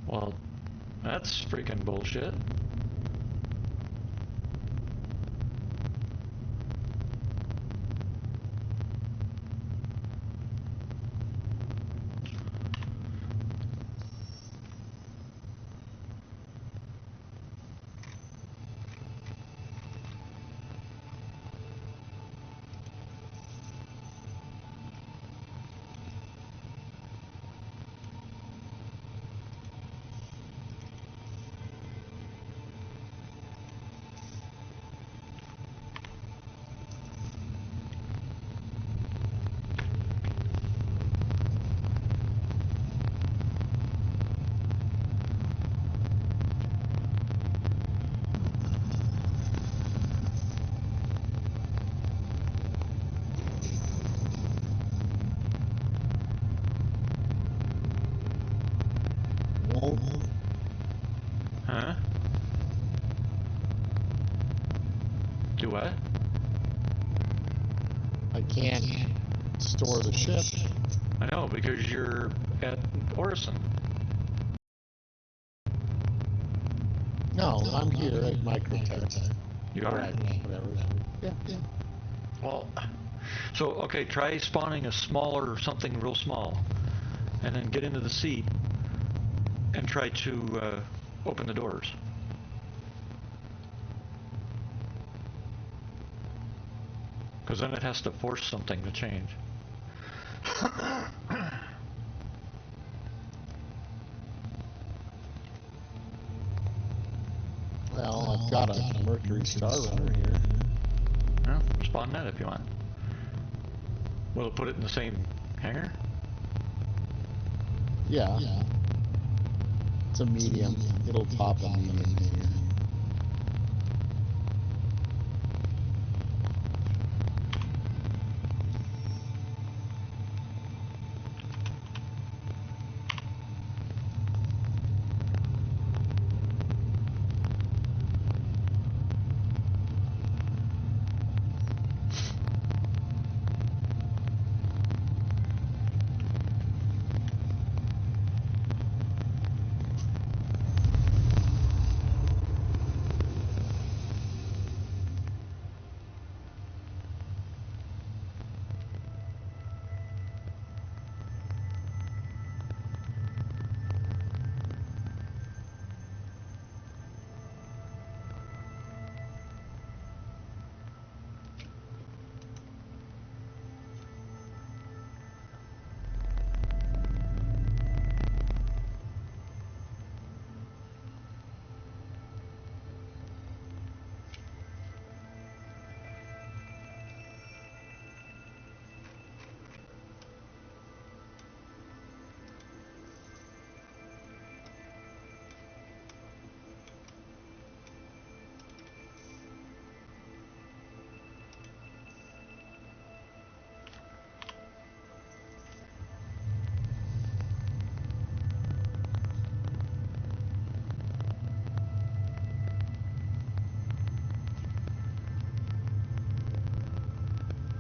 Well, that's freaking bullshit. Huh? Do what? I can't store the ship. I know, because you're at Orison. No, I'm here at Microtech. You are? Whatever. Yeah. Well, so, okay, try spawning a smaller, something real small. And then get into the seat and try to open the doors. Because then it has to force something to change. Well, I've got a Mercury Star Runner here. Yeah, spawn that if you want. Will it put it in the same hangar? Yeah. It's a medium. It'll pop a medium here.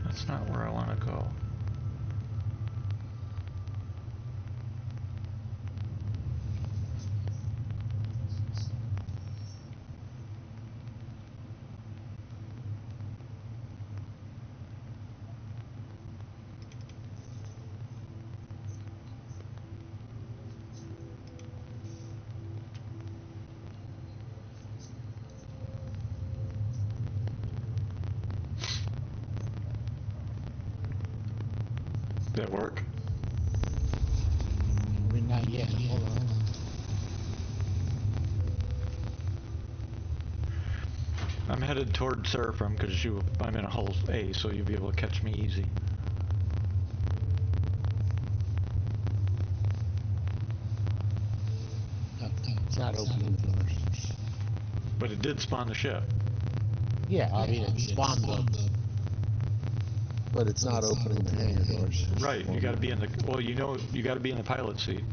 That's not where I want to go. Did that work? I mean, not yet. Hold on. I'm headed toward Seraphim because I'm in a hull A, so you'll be able to catch me easy. It's not opening the doors. But it did spawn the ship. Yeah, I mean, it spawned them. But it's not opening the hangar doors. Right, you gotta be in the, well, you gotta be in the pilot seat.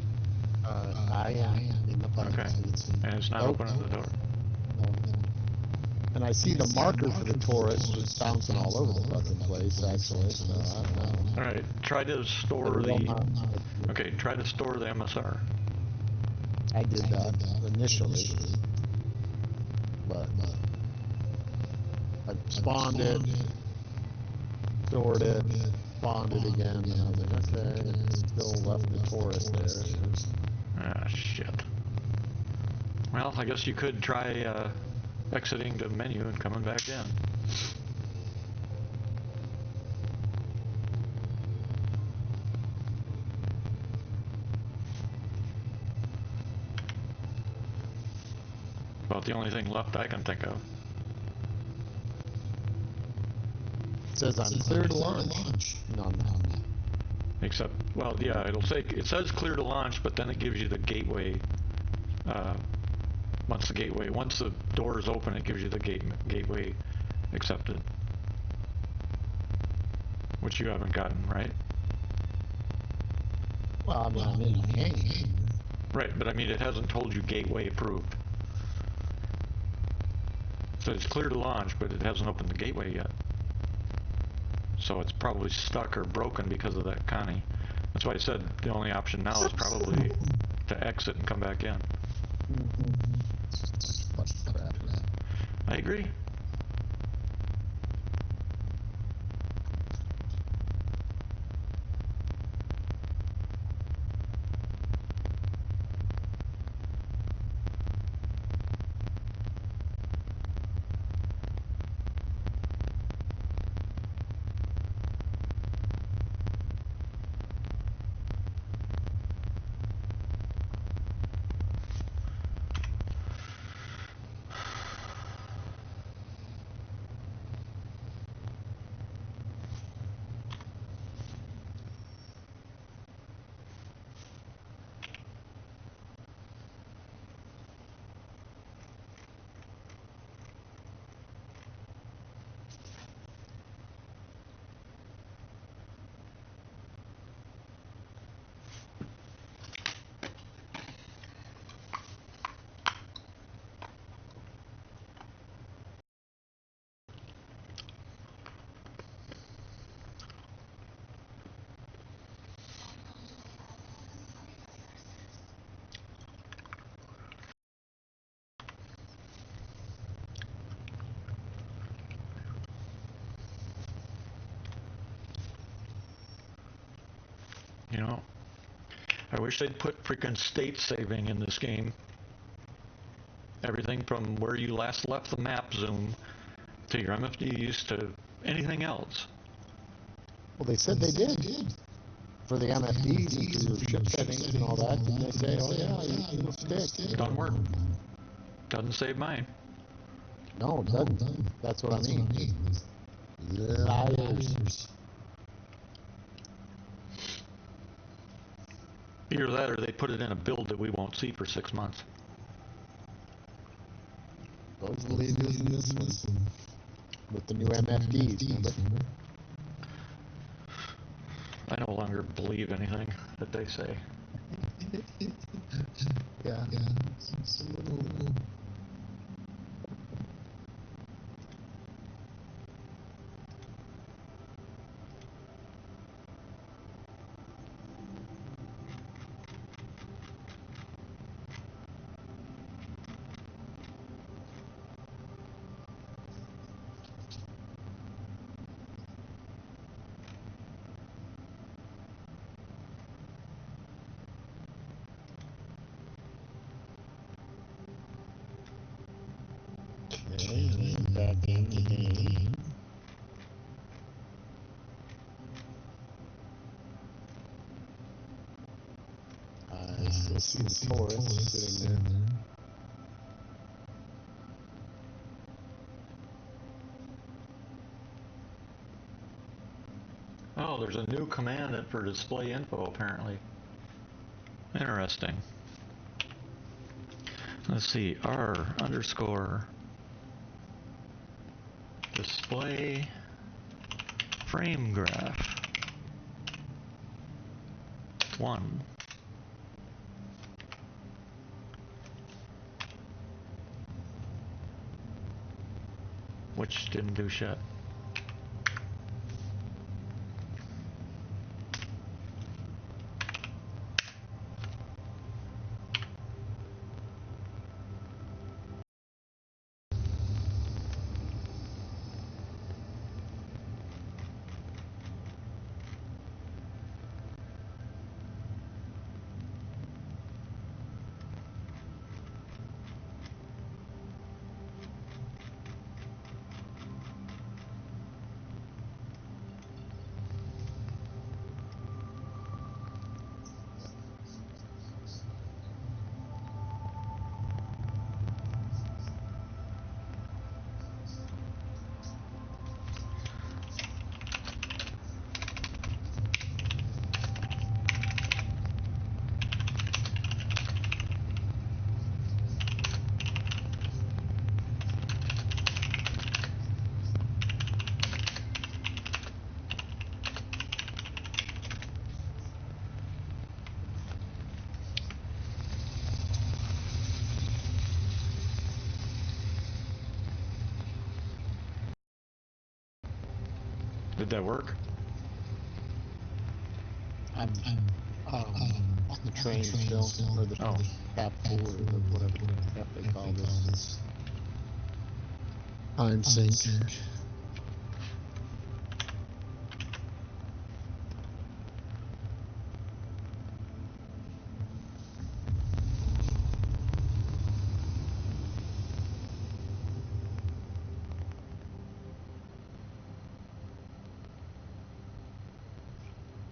I am in the pilot Okay, seat. and it's not opening the door. No. And I see the marker for the Taurus was bouncing all over the fucking place, actually, so I don't know. Alright, try to store okay, try to store the MSR. I did that initially, but I spawned it, stored it, spawned it again, and I was like, okay, it still left the Taurus there. Ah, shit. Well, I guess you could try exiting the menu and coming back in. About the only thing left I can think of. It says I'm clear to launch. No. Except, well, yeah, it says clear to launch, but then it gives you the gateway. Once the door is open, it gives you the gateway accepted. Which you haven't gotten, right? Well, I mean, I'm in the hangar. Right, but I mean, it hasn't told you gateway approved. So it's clear to launch, but it hasn't opened the gateway yet. So it's probably stuck or broken because of that Connie. That's why I said the only option now is probably to exit and come back in. Crap. I agree. You know, I wish they'd put freaking state saving in this game. Everything from where you last left the map zoom to your MFDs to anything else. Well, they said they did. For the MFDs and for your ship settings and all that, didn't they say, oh yeah, you can stick? Doesn't work. Doesn't save mine. No, it doesn't. That's what I mean. Liars. Either that or they put it in a build that we won't see for 6 months. Supposedly it is in this one. With the new MFDs, remember? I no longer believe anything that they say. Yeah. It's a little... Okay, back in the game. I still see the Taurus sitting there. Oh, there's a new command for display info apparently. Interesting. Let's see, R underscore display frame graph 1. Which didn't do shit. Did that work? I'm on the train still, or the Oh. tap four, or the whatever the crap they call this. Time sync.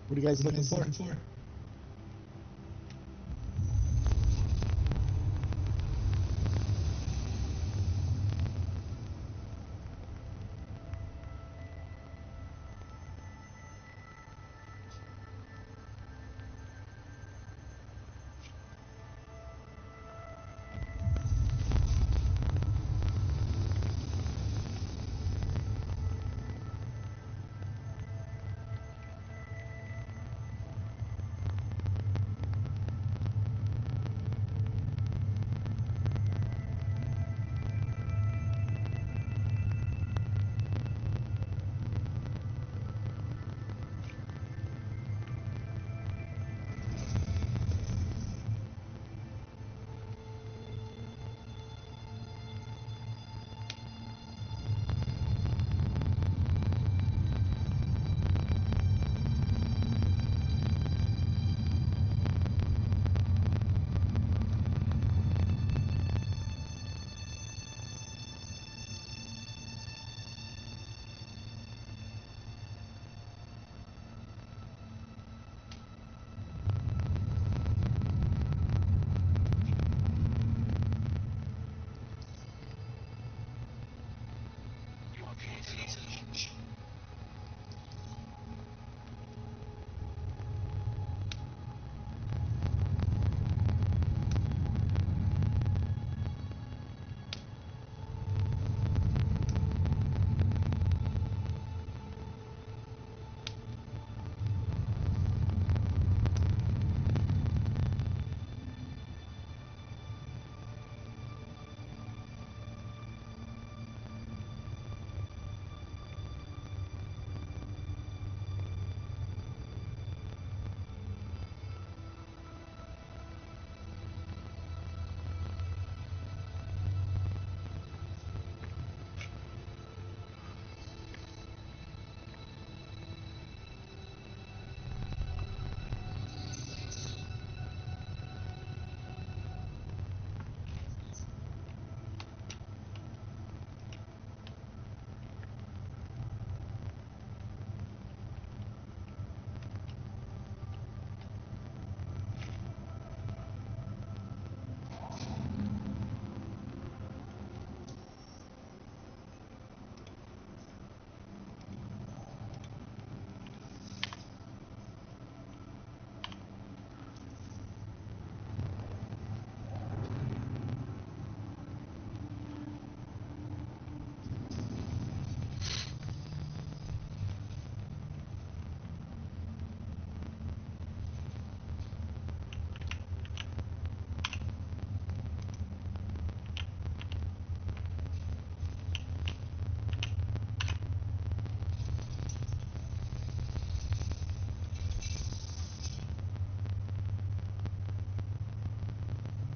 What are you guys looking for?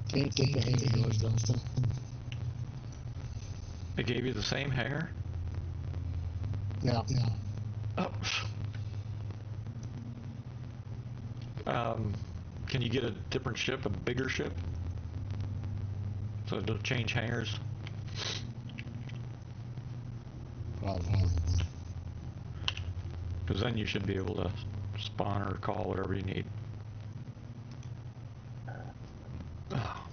Can't get the hang of yours, Dunstan. They gave you the same hair? Yeah. Oh. Can you get a different ship, a bigger ship? So it'll change hangars? Probably. Because then you should be able to spawn or call whatever you need. Oh.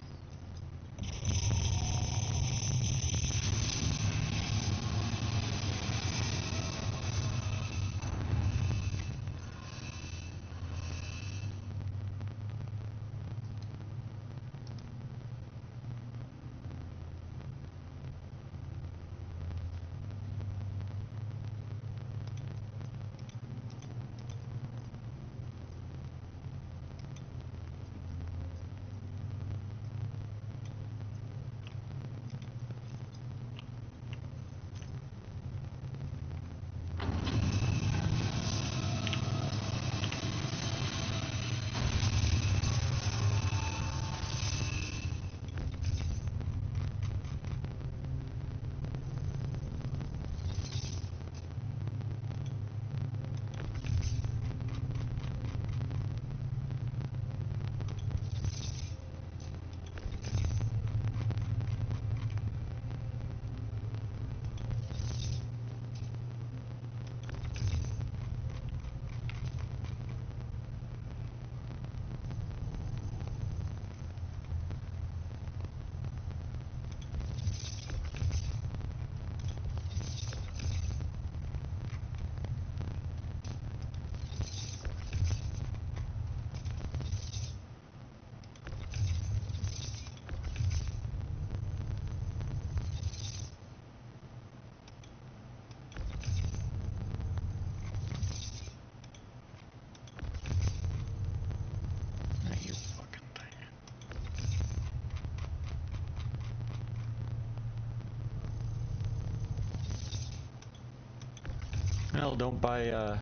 Well, don't buy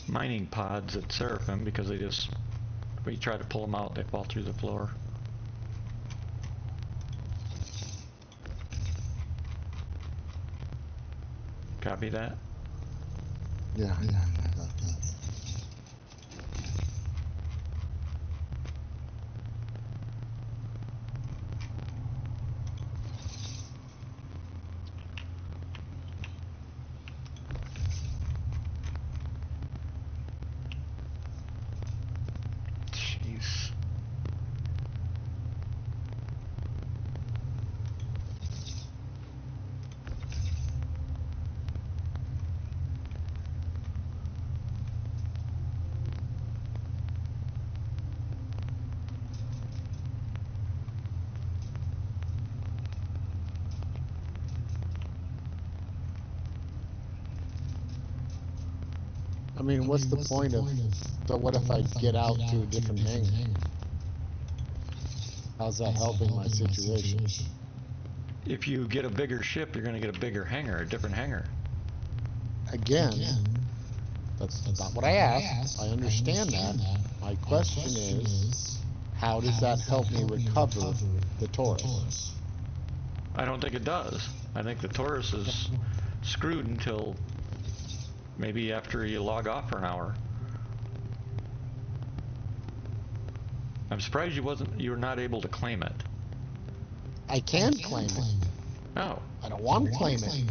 mining pods at Seraphim because they just, when you try to pull them out, they fall through the floor. Copy that? Yeah, I got that. Jeez. I mean, what's the point of, so what if I get out to a different hangar? How's that helping my situation? If you get a bigger ship, you're going to get a bigger hangar, a different hangar. Again, that's not what I asked. I understand that. My question is, how does that help me recover the Taurus? I don't think it does. I think the Taurus is screwed until maybe after you log off for an hour. I'm surprised you were not able to claim it. I can claim it. Oh. I don't want to claim it.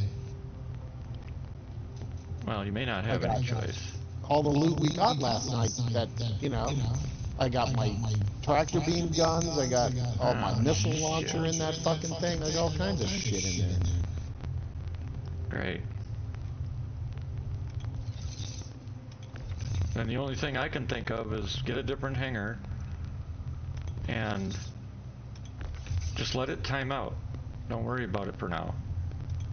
Well, you may not have any choice. All the loot we got last night, that, you know, I got my tractor beam guns, I got all my missile launcher in that fucking thing, I got all kinds of shit in there. Great. And the only thing I can think of is get a different hangar and just let it time out. Don't worry about it for now.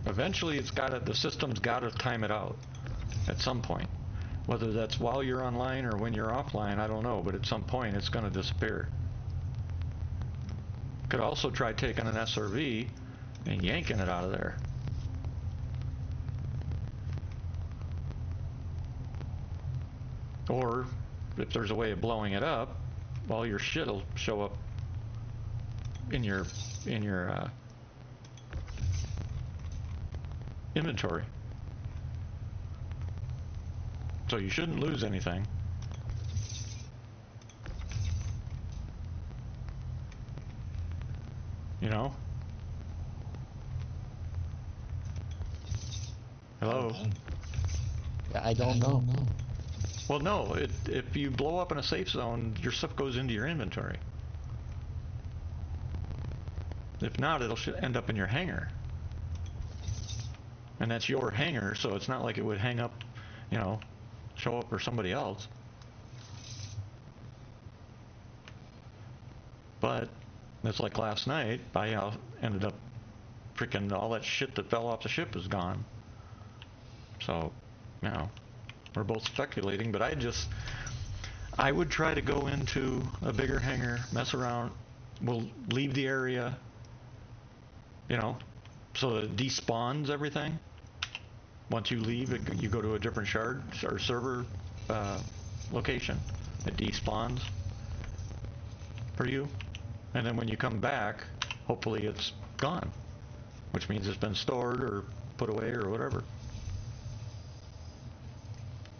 Eventually the system's gotta time it out at some point. Whether that's while you're online or when you're offline, I don't know, but at some point it's gonna disappear. Could also try taking an SRV and yanking it out of there. Or if there's a way of blowing it up, well, your shit'll show up in your inventory. So you shouldn't lose anything. You know? Hello? I don't know. Well, no, if you blow up in a safe zone, your stuff goes into your inventory. If not, it'll end up in your hangar. And that's your hangar, so it's not like it would hang up, you know, show up for somebody else. But it's like last night, I ended up freaking all that shit that fell off the ship is gone. So, you know, we're both speculating, but I would try to go into a bigger hangar, mess around. We'll leave the area, you know, so that it despawns everything. Once you leave, you go to a different shard or server location. It despawns for you. And then when you come back, hopefully it's gone, which means it's been stored or put away or whatever.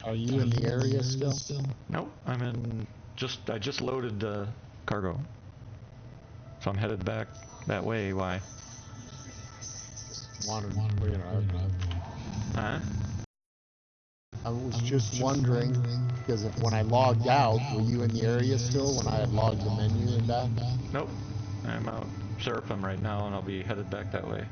Are you in the area still? Nope, I just loaded cargo. So I'm headed back that way. Why? Huh? I was just wondering, because when I logged out, were you in the area still when I had logged the menu and that? Nope. I'm out Seraphim right now, and I'll be headed back that way.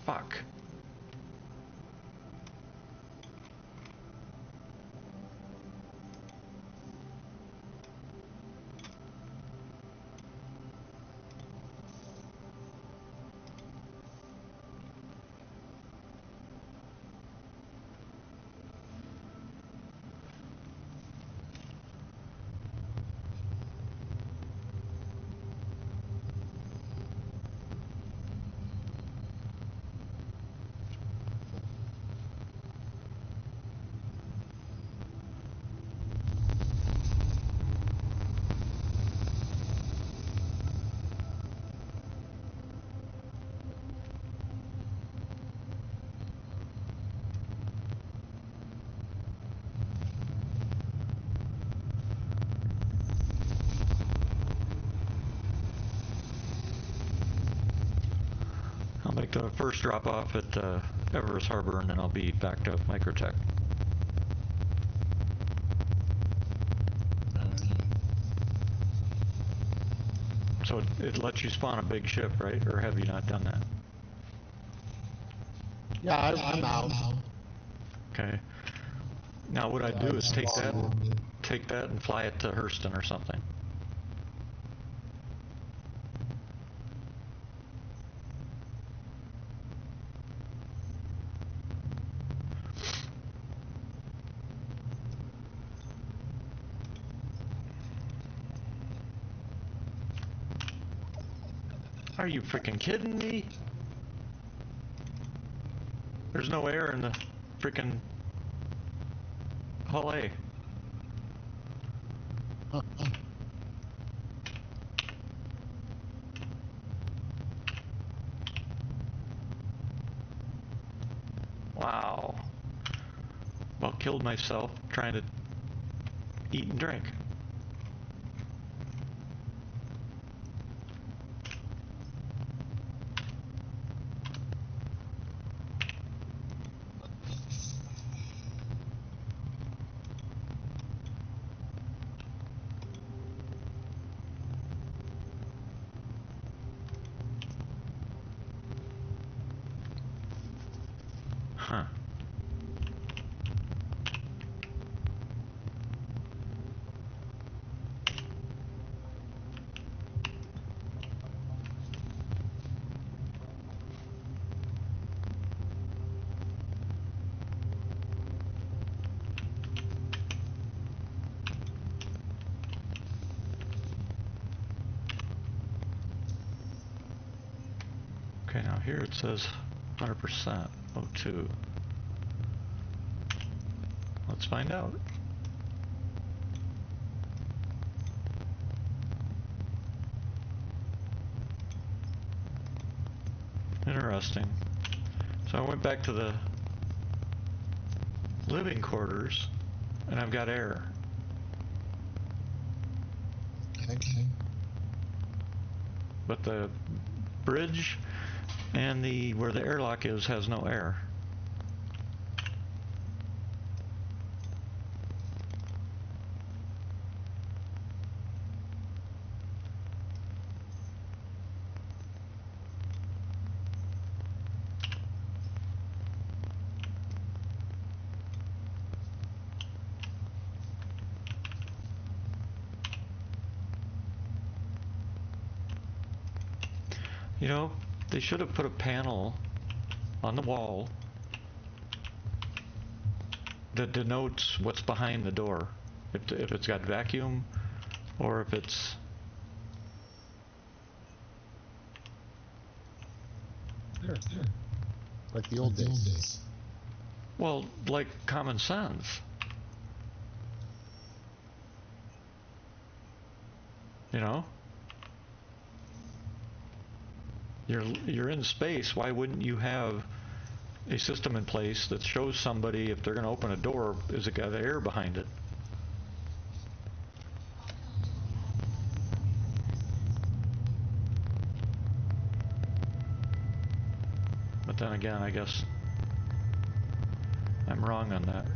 Fuck. I'll make the first drop off at Everest Harbor, and then I'll be back to Microtech. So it lets you spawn a big ship, right? Or have you not done that? Yeah, I'm out. Okay. Now what I'd do is take that and fly it to Hurston or something. Are you freaking kidding me? There's no air in the freaking Hull A. Wow. Well, killed myself trying to eat and drink. Huh. Okay, now here it says 100% O2. Let's find out. Interesting. So I went back to the living quarters and I've got air. Okay. But the bridge and the where the airlock is has no air. You know, they should have put a panel on the wall that denotes what's behind the door. If it's got vacuum or if it's... Sure. Like the old days. Well, like common sense. You know? You're in space, why wouldn't you have a system in place that shows somebody if they're going to open a door, is it got air behind it? But then again, I guess I'm wrong on that.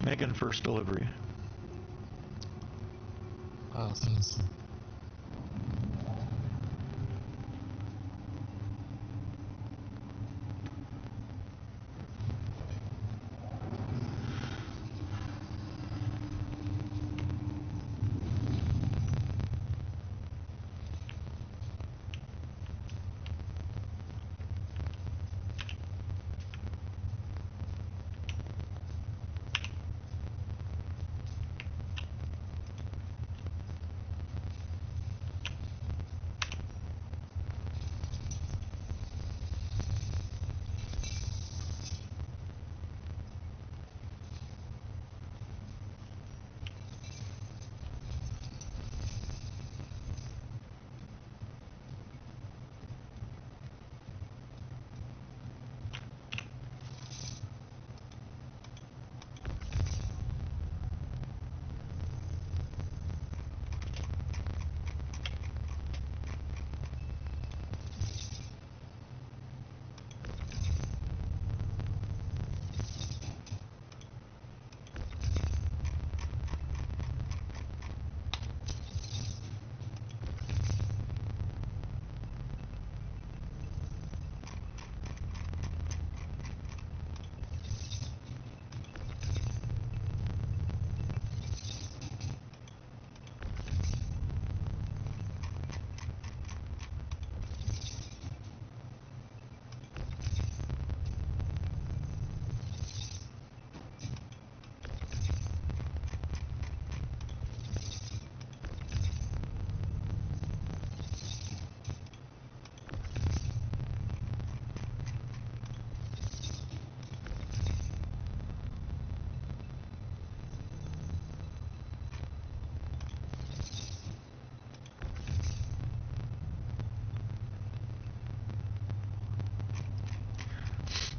making first delivery. Awesome.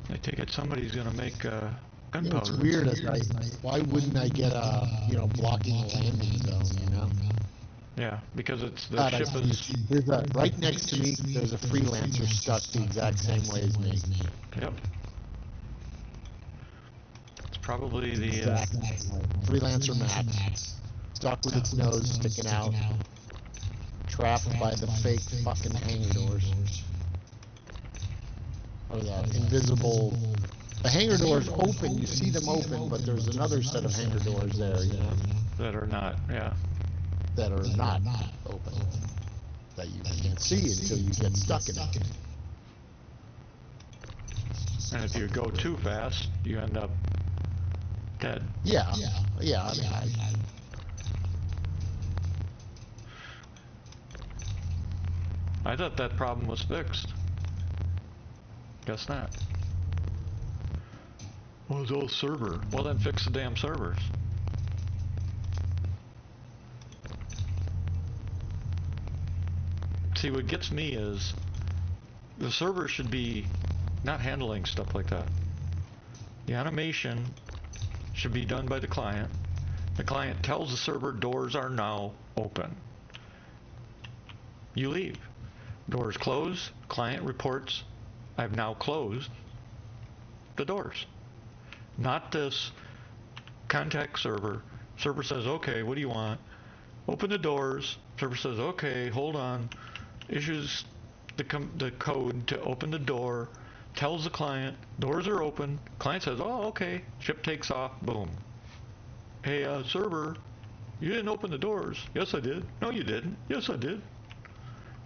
I take it somebody's gonna make gunpowder. It's weird. Why wouldn't I get a, blocking a landing zone, Yeah, because it's the God, ship is. There's right next to me, there's a freelancer stuck the exact same way as me. Yep. It's probably the. Freelancer Max. Stuck with its nose sticking out. Trapped by the fake fucking hangar doors. Or the invisible. The hangar doors open, you see them open, but there's another set of hangar doors there, That are not, yeah. That are not open. That you can't see until you get stuck in it. And if you go too fast, you end up dead. Yeah. I thought that problem was fixed. Guess not. Well, it's all server. Well, then fix the damn servers. See, what gets me is the server should be not handling stuff like that. The animation should be done by the client. The client tells the server doors are now open. You leave. Doors close. Client reports, I've now closed the doors. Not this contact server. Server says, okay, what do you want? Open the doors. Server says, okay, hold on. Issues the code to open the door. Tells the client, doors are open. Client says, oh, okay. Ship takes off. Boom. Hey, server, you didn't open the doors. Yes, I did. No, you didn't. Yes, I did.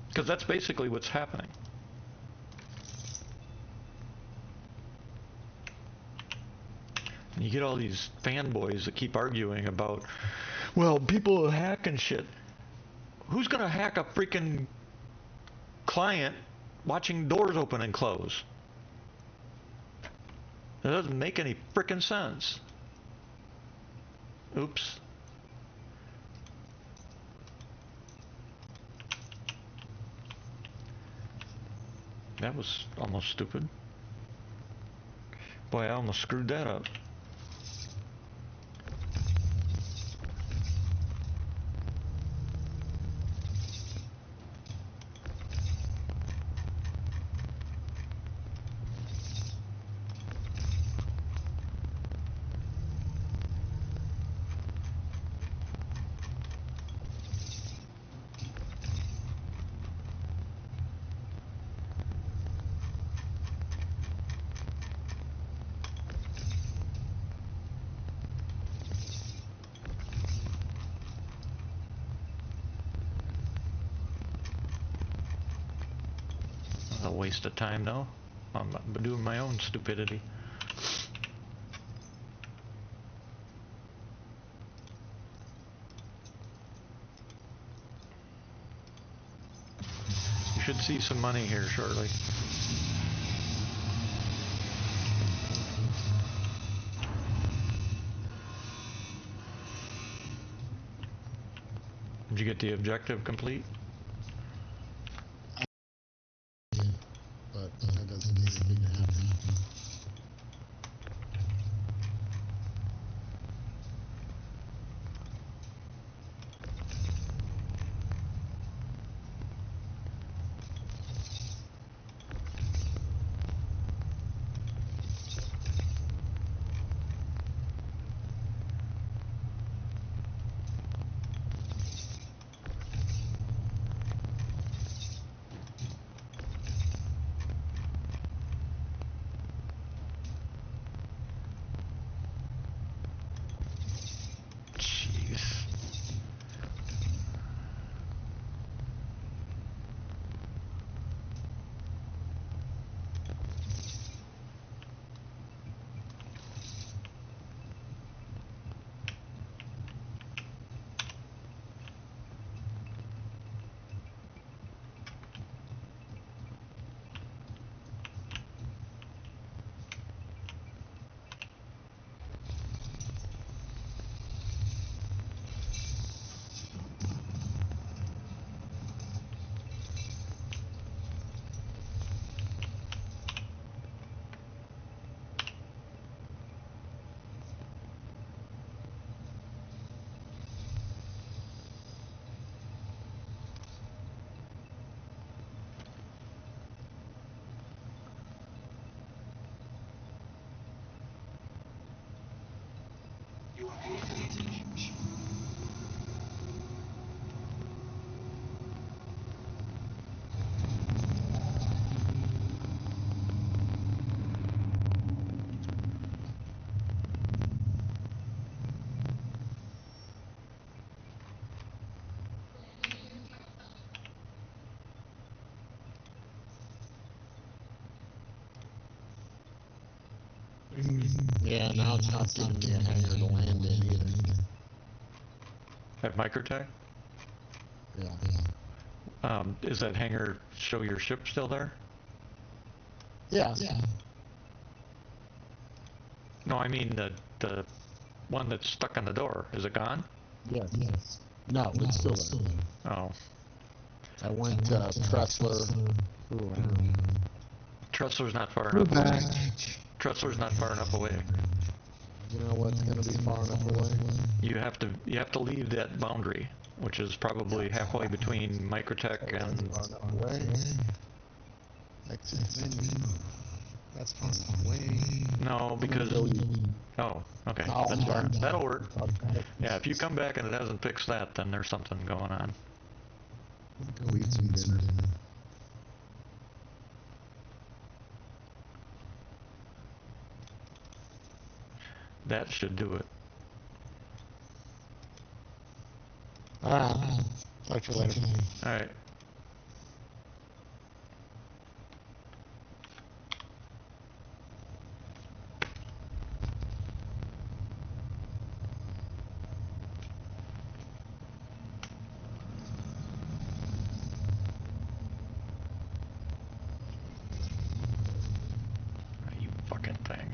Because that's basically what's happening. And you get all these fanboys that keep arguing about, well, people hack and shit. Who's gonna hack a freaking client watching doors open and close? That doesn't make any frickin' sense. Oops. That was almost stupid. Boy, I almost screwed that up. waste of time, though. I'm doing my own stupidity. You should see some money here shortly. Did you get the objective complete? But that doesn't mean it didn't happen. Yeah, now it's not giving me a hangar to land in either. At Microtech? Yeah. Is that hangar show your ship still there? Yeah. No, I mean the one that's stuck on the door. Is it gone? Yes. No, it's still there. Oh. I went to Tressler. Tressler's not far enough away. Tressler's not far enough away. You know what's going to be far enough away? You have to leave that boundary, which is probably halfway between Microtech and. Far enough away. Exit menu. That's far enough away. No, because. Oh, okay. Oh, That's fine. done. That'll work. Yeah, if you come back and it hasn't fixed that, then there's something going on. Go eat some dinner. That should do it. Alright. Talk to you later. Alright. You fucking thing.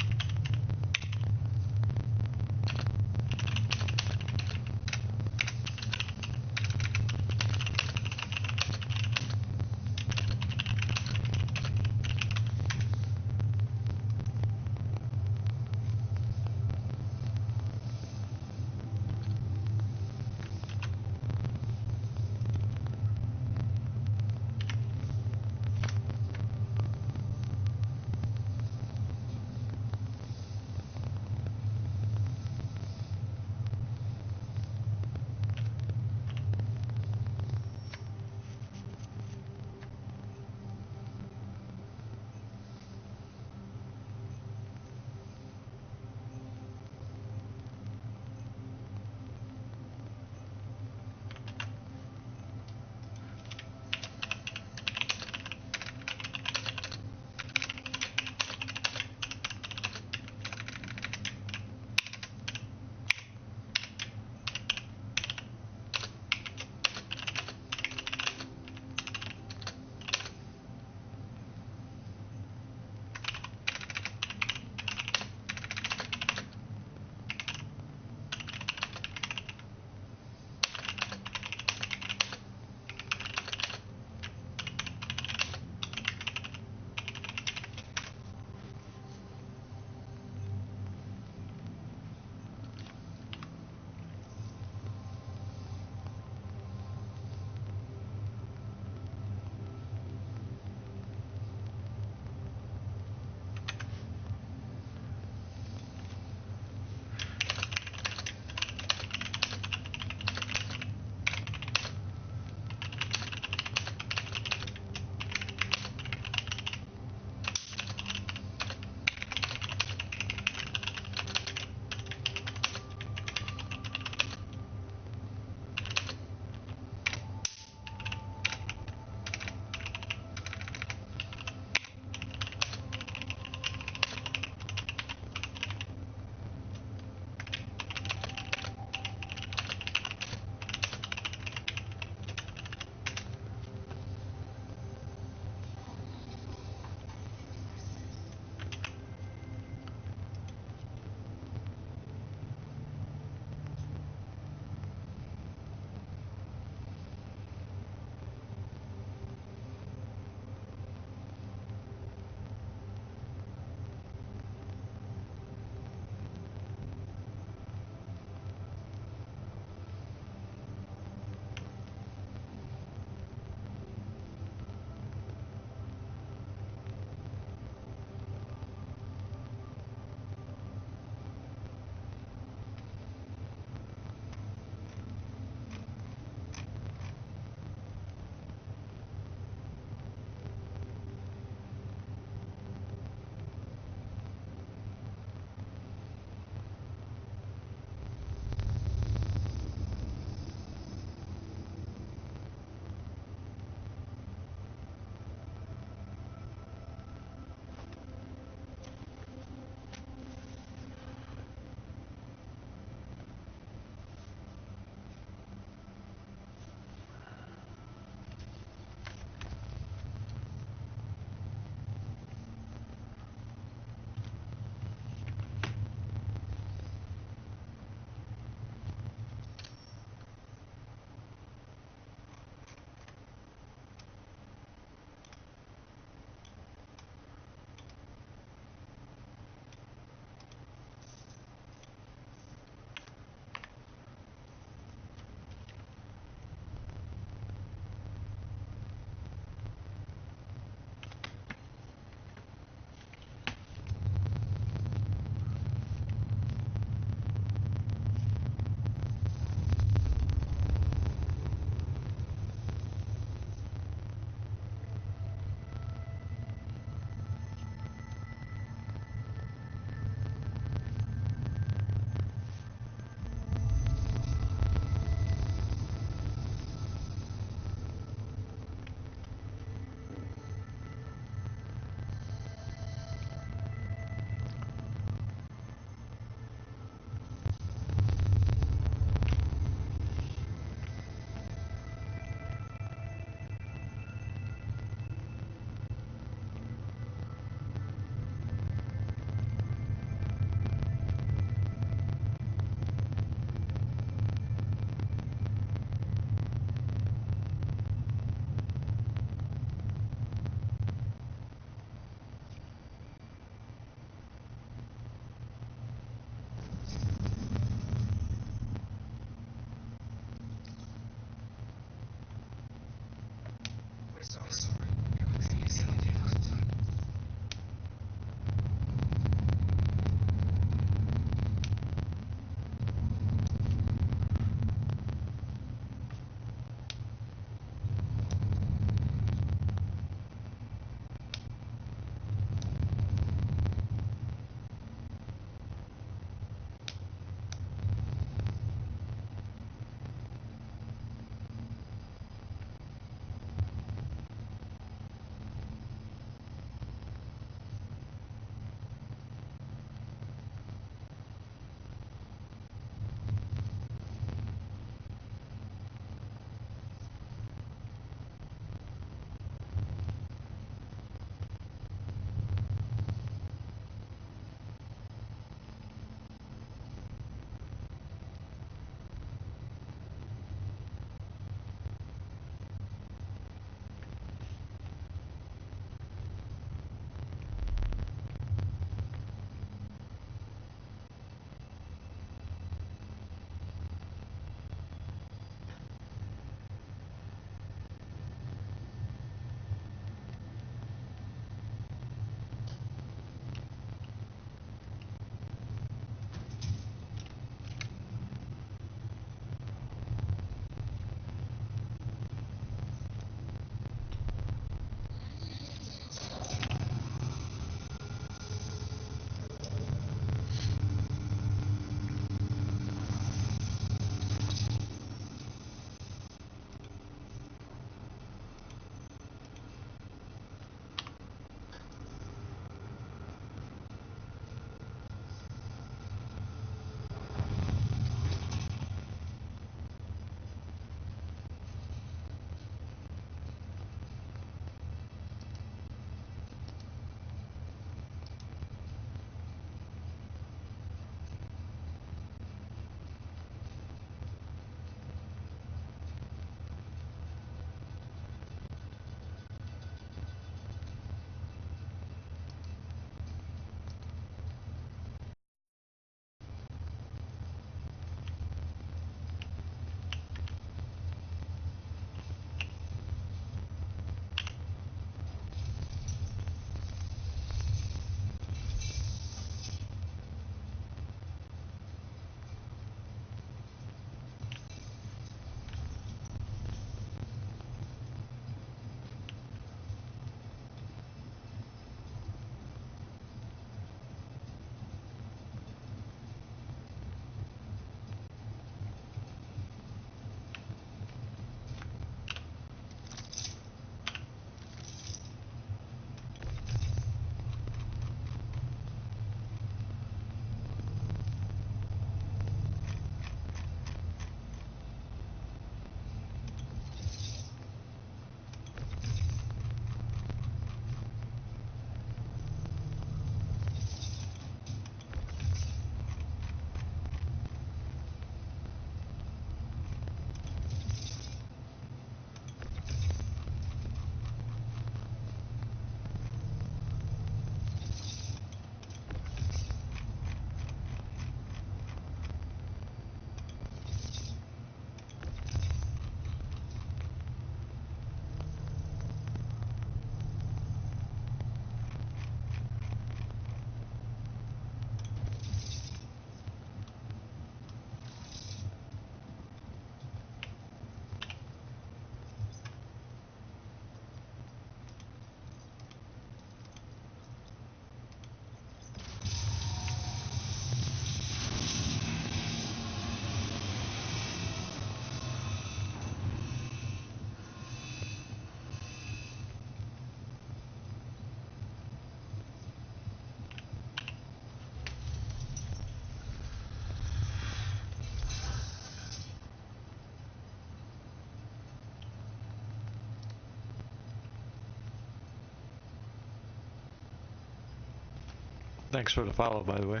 Thanks for the follow, by the way.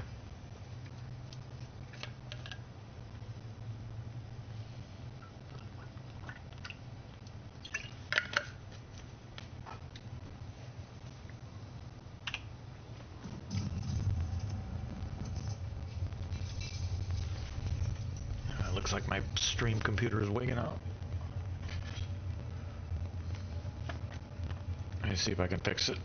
Looks like my stream computer is waking up. Let me see if I can fix it.